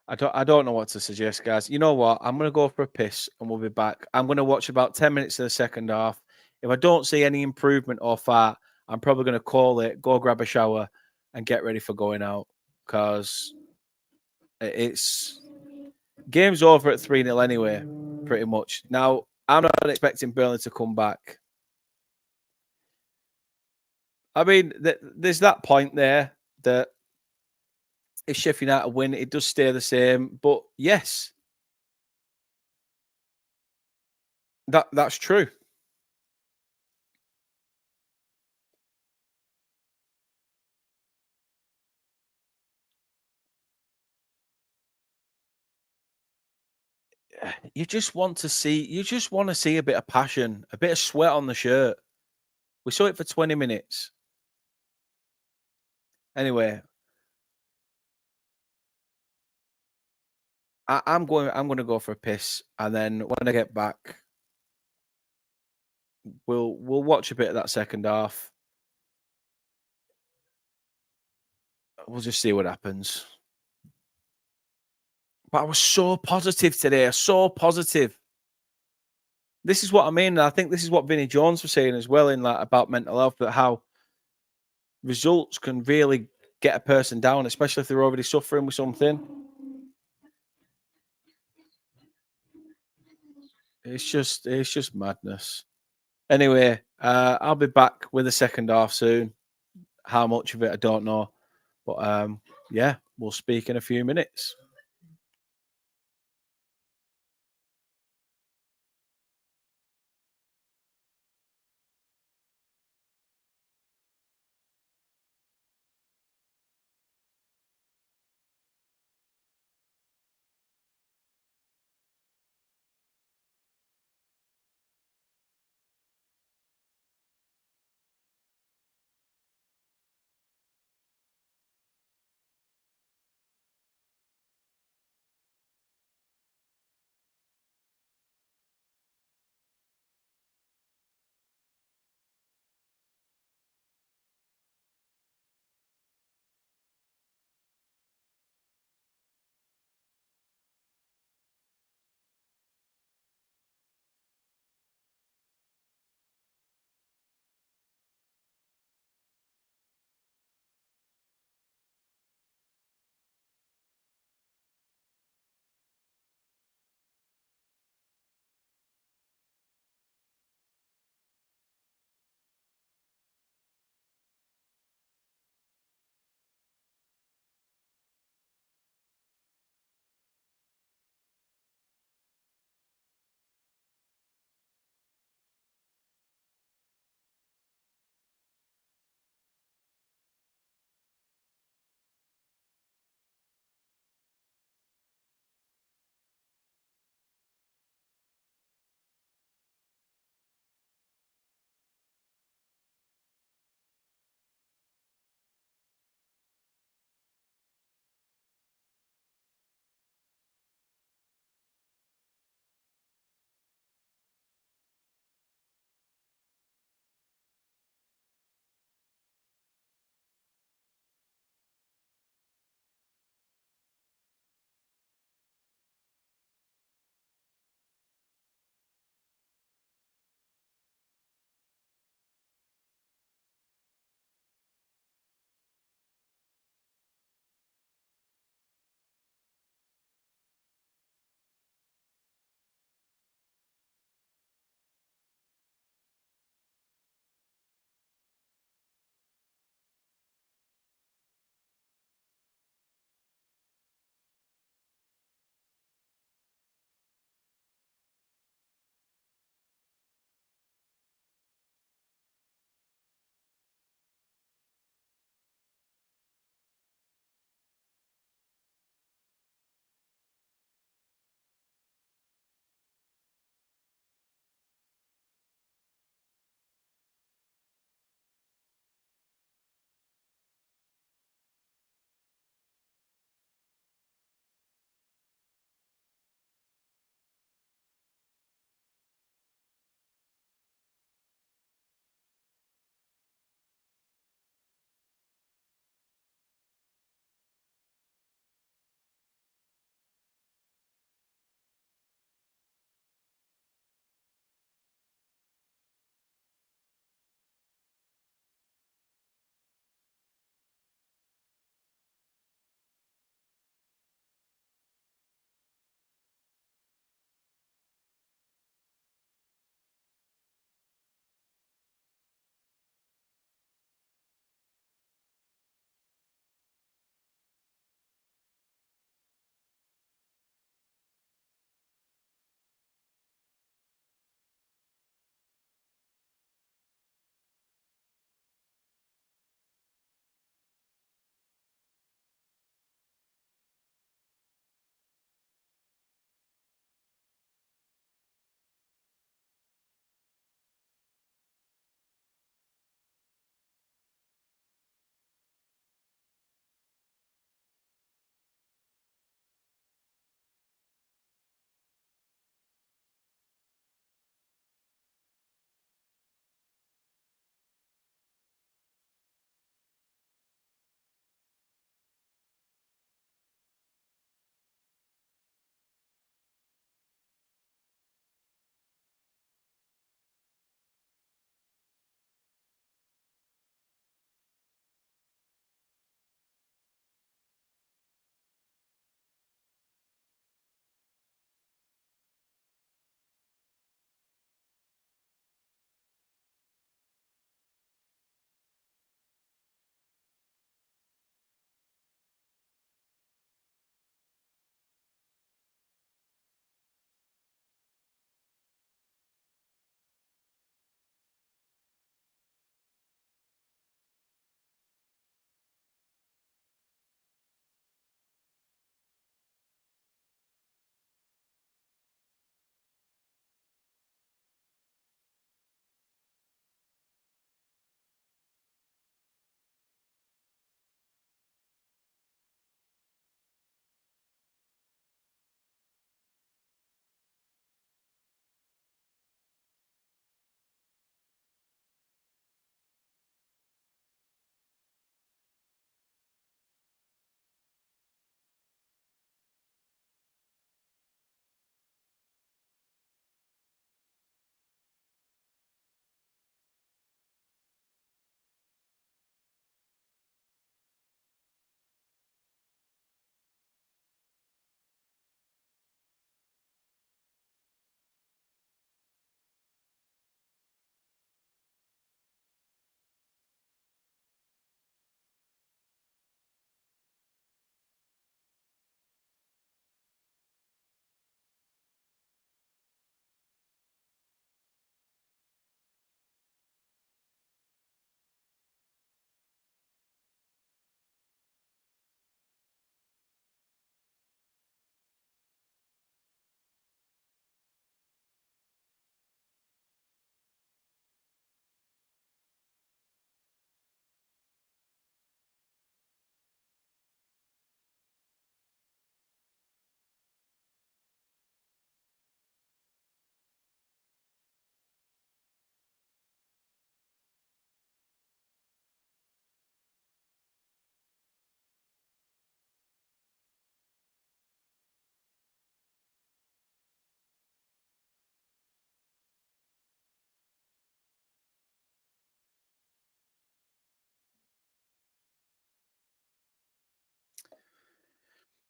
I don't know what to suggest, guys. You know what? I'm gonna go for a piss and we'll be back. I'm gonna watch about 10 minutes of the second half. If I don't see any improvement or fart, I'm probably gonna call it, go grab a shower, and get ready for going out. Because it's game's over at 3-0 anyway, pretty much. Now, I'm not expecting Burnley to come back. I mean, there's that point there that if Sheffield United win, it does stay the same. But yes, that's true. You just want to see a bit of passion, a bit of sweat on the shirt. We saw it for 20 minutes. Anyway, I'm going to go for a piss, and then when I get back, we'll watch a bit of that second half. We'll just see what happens. But I was so positive today, so positive. This is what I mean. And I think this is what Vinnie Jones was saying as well in like about mental health, that how results can really get a person down, especially if they're already suffering with something. It's just madness. Anyway, I'll be back with the second half soon. How much of it I don't know, but yeah, we'll speak in a few minutes.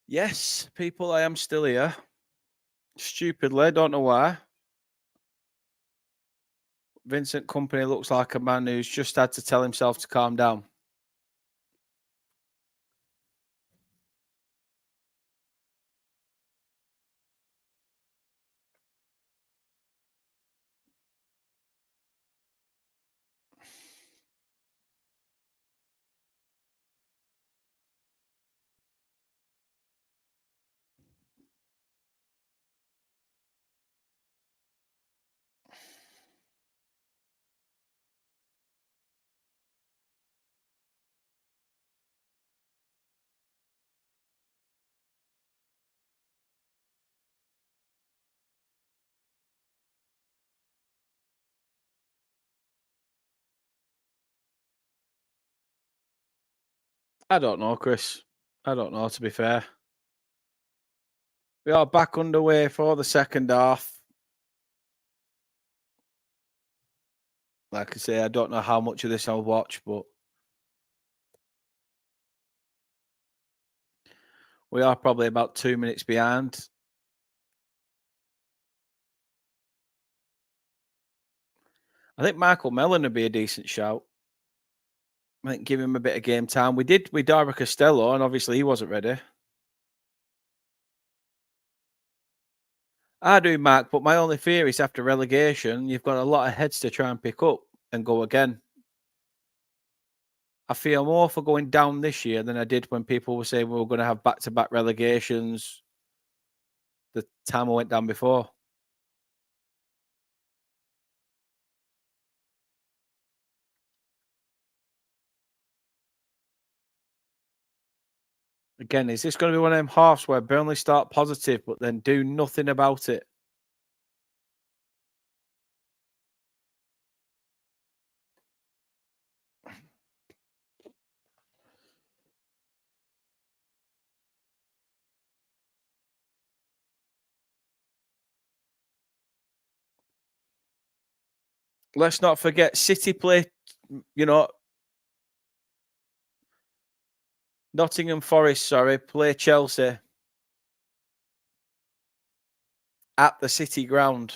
Yes, people, I am still here. Stupidly, don't know why. Vincent Company looks like a man who's just had to tell himself to calm down. I don't know, Chris. I don't know, to be fair. We are back underway for the second half. Like I say, I don't know how much of this I'll watch, but we are probably about 2 minutes behind. I think Michael Mellon would be a decent shout. I think give him a bit of game time. We did with Dara Costello, and obviously he wasn't ready. I do, Mark, but my only fear is after relegation, you've got a lot of heads to try and pick up and go again. I feel more for going down this year than I did when people were saying we were going to have back-to-back relegations the time I went down before. Again, is this going to be one of them halves where Burnley start positive but then do nothing about it? Let's not forget City play, you know, Nottingham Forest, sorry, play Chelsea at the City ground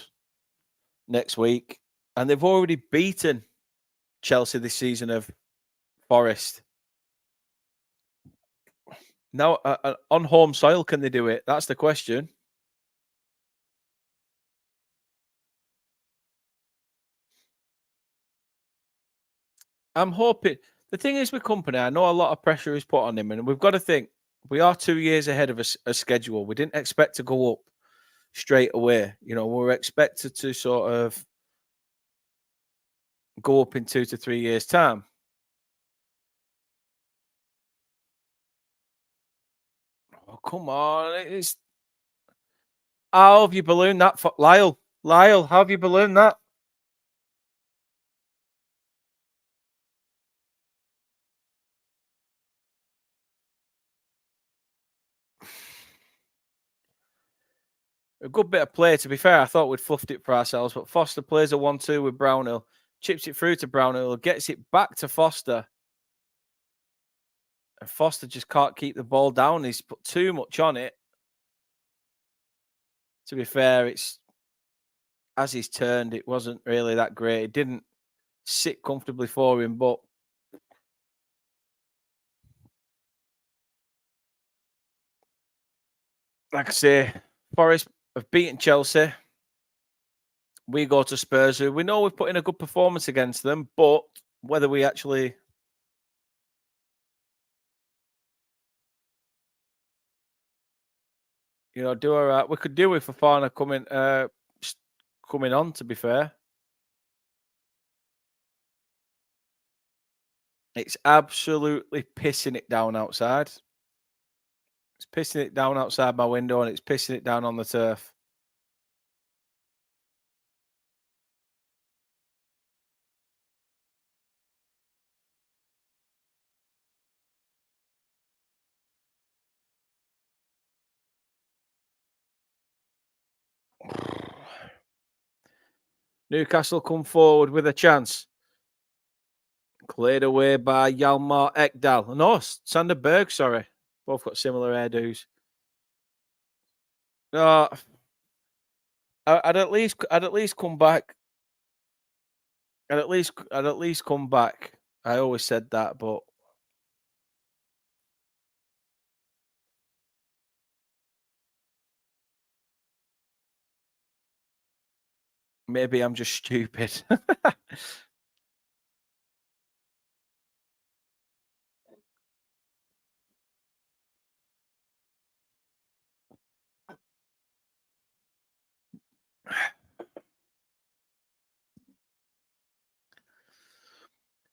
next week. And they've already beaten Chelsea this season of Forest. Now, on home soil, can they do it? That's the question. I'm hoping. The thing is with Company, I know a lot of pressure is put on him, and we've got to think we are 2 years ahead of a schedule. We didn't expect to go up straight away. You know, we were expected to sort of go up in 2 to 3 years' time. Oh, come on. It's how have you ballooned that for Lyle? Lyle, how have you ballooned that? A good bit of play, to be fair. I thought we'd fluffed it for ourselves, but Foster plays a 1-2 with Brownhill, chips it through to Brownhill, gets it back to Foster. And Foster just can't keep the ball down. He's put too much on it. To be fair, it's as he's turned, it wasn't really that great. It didn't sit comfortably for him, but like I say, Forest have beaten Chelsea. We go to Spurs, who we know we've put in a good performance against them, but whether we actually do all right. We could do with Fofana coming on, to be fair. It's absolutely pissing it down outside. It's pissing it down outside my window and it's pissing it down on the turf. Newcastle come forward with a chance. Cleared away by Yalmar Ekdal. No, Sander Berg, sorry. Both got similar hairdos. No, I'd at least come back. I'd at least come back. I always said that, but maybe I'm just stupid.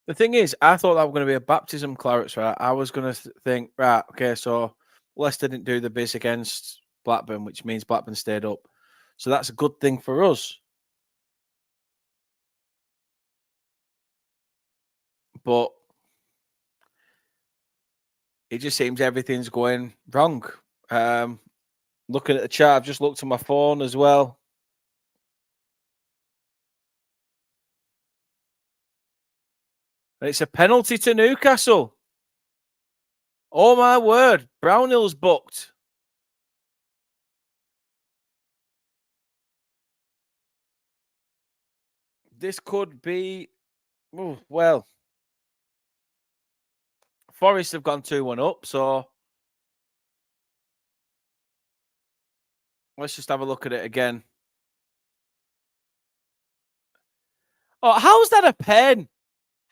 The thing is, I thought that was going to be a baptism, Clarets. Right? I was going to think, right, okay, so Leicester didn't do the biz against Blackburn, which means Blackburn stayed up. So that's a good thing for us. But it just seems everything's going wrong. Um, Looking at the chart, I've just looked at my phone as well. And it's a penalty to Newcastle. Oh my word, Brownhill's booked. This could be, oh, well, Forest have gone 2-1 up, so let's just have a look at it again. Oh, how's that a pen?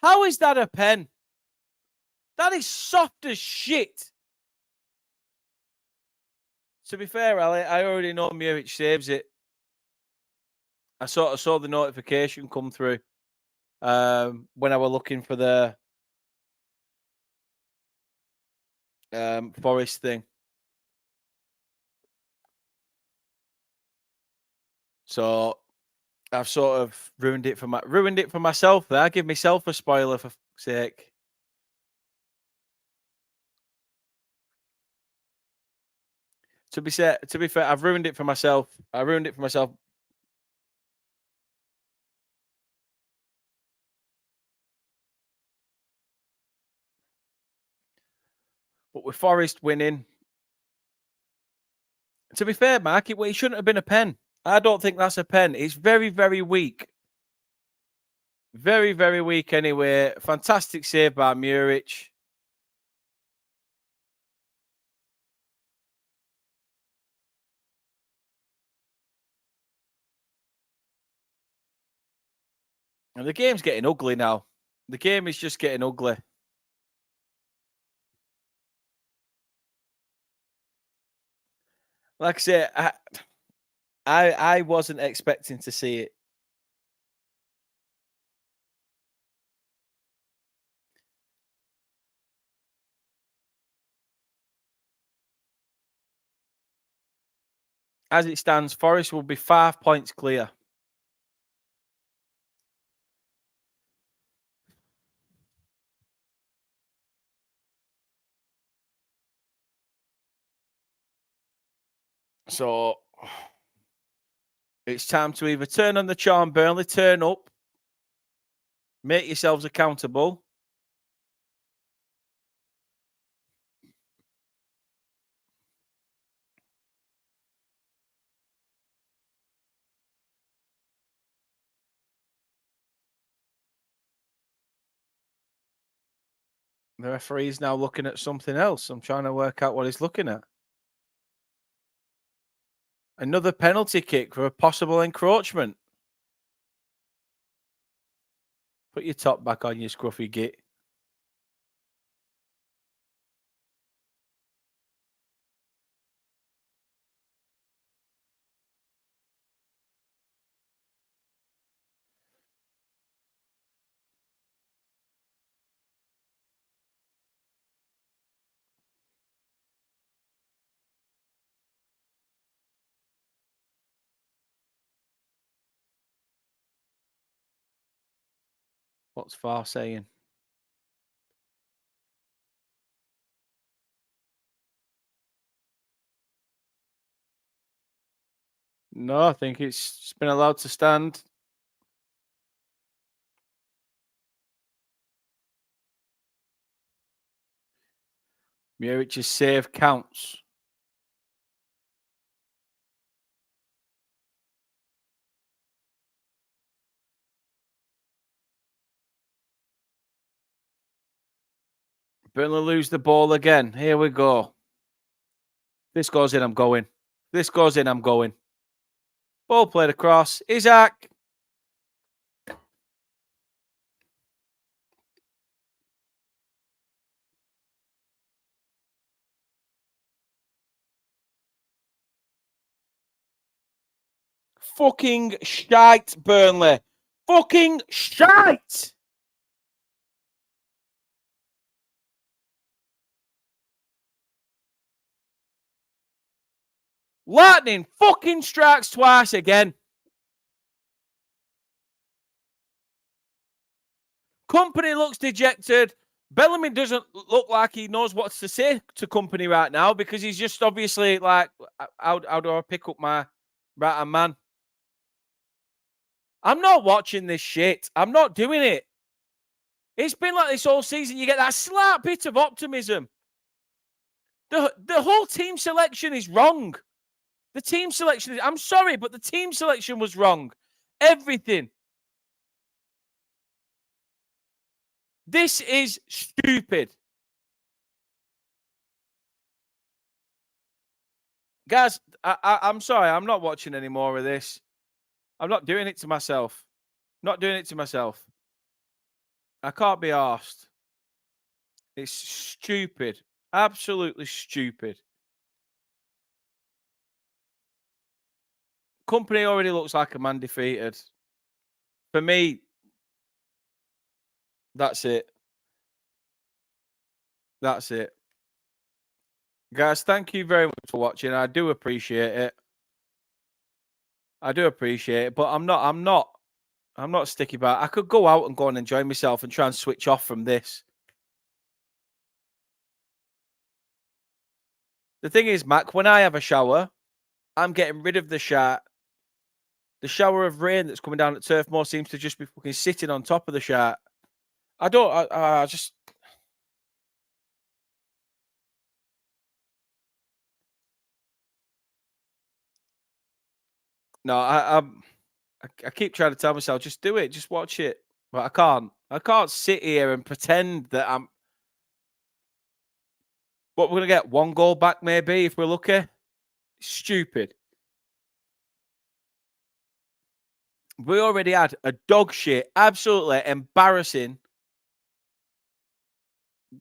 How is that a pen? That is soft as shit. To be fair, Ali, I already know Muric saves it. I saw the notification come through when I was looking for the Forest thing. So I've sort of ruined it for myself there. Give myself a spoiler for fuck's sake. To be fair, I've ruined it for myself. I ruined it for myself. But with Forest winning, to be fair, Mark, it shouldn't have been a pen. I don't think that's a pen. It's very, very weak. Very, very weak anyway. Fantastic save by Muric. And the game's getting ugly now. The game is just getting ugly. Like I say, I wasn't expecting to see it. As it stands, Forest will be 5 points clear. So it's time to either turn on the charm, Burnley, turn up, make yourselves accountable. The referee's now looking at something else. I'm trying to work out what he's looking at. Another penalty kick for a possible encroachment. Put your top back on, you scruffy git. What's Far saying? No, I think it's been allowed to stand. Muric's save counts. Burnley lose the ball again. Here we go. This goes in, I'm going. This goes in, I'm going. Ball played across. Isaac. Fucking shite, Burnley. Fucking shite. Lightning fucking strikes twice again. Company looks dejected. Bellamy doesn't look like he knows what to say to Company right now because he's just obviously like, how do I pick up my right-hand man? I'm not watching this shit. I'm not doing it. It's been like this all season. You get that slight bit of optimism. The whole team selection is wrong. The team selection, I'm sorry, but the team selection was wrong. Everything. This is stupid. Guys, I'm sorry. I'm not watching any more of this. I'm not doing it to myself. Not doing it to myself. I can't be arsed. It's stupid. Absolutely stupid. Company already looks like a man defeated. For me, that's it. That's it. Guys, thank you very much for watching. I do appreciate it. I do appreciate it, but I'm not sticky about it. I could go out and go and enjoy myself and try and switch off from this. The thing is, Mac, when I have a shower, I'm getting rid of the shower. The shower of rain that's coming down at Turf Moor seems to just be fucking sitting on top of the shower. I just... No, I keep trying to tell myself, just do it, just watch it. But I can't. I can't sit here and pretend that I'm... What, we're going to get 1 goal back maybe if we're lucky? Stupid. We already had a dog shit, absolutely embarrassing,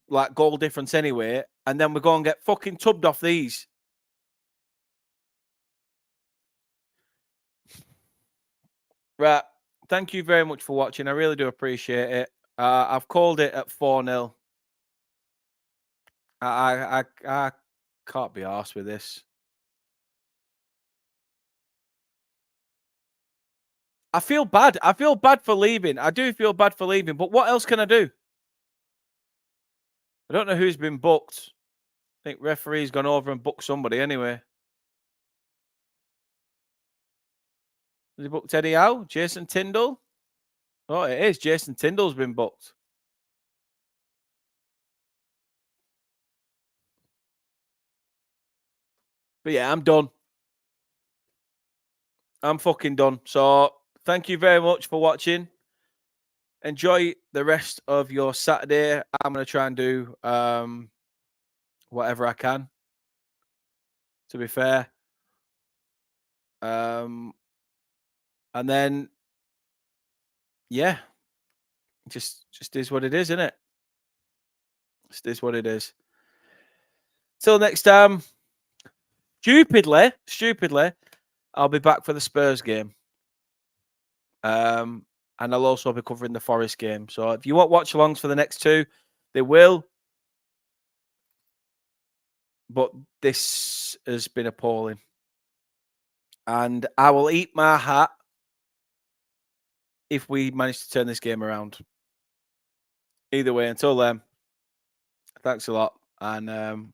like, goal difference anyway, and then we go and get fucking tubbed off these. Right. Thank you very much for watching. I really do appreciate it. I've called it at 4-0. I can't be arsed with this. I feel bad. I feel bad for leaving. I do feel bad for leaving, but what else can I do? I don't know who's been booked. I think referee's gone over and booked somebody anyway. Has he booked Eddie Howe? Jason Tyndall? Oh, it is. Jason Tyndall's been booked. But yeah, I'm done. I'm fucking done. So thank you very much for watching. Enjoy the rest of your Saturday. I'm going to try and do whatever I can, to be fair. And then, yeah, just is what it is, isn't it? Just is what it is. Till next time, stupidly, I'll be back for the Spurs game. And I'll also be covering the Forest game. So if you want watch-alongs for the next 2, they will. But this has been appalling. And I will eat my hat if we manage to turn this game around. Either way, until then, thanks a lot. And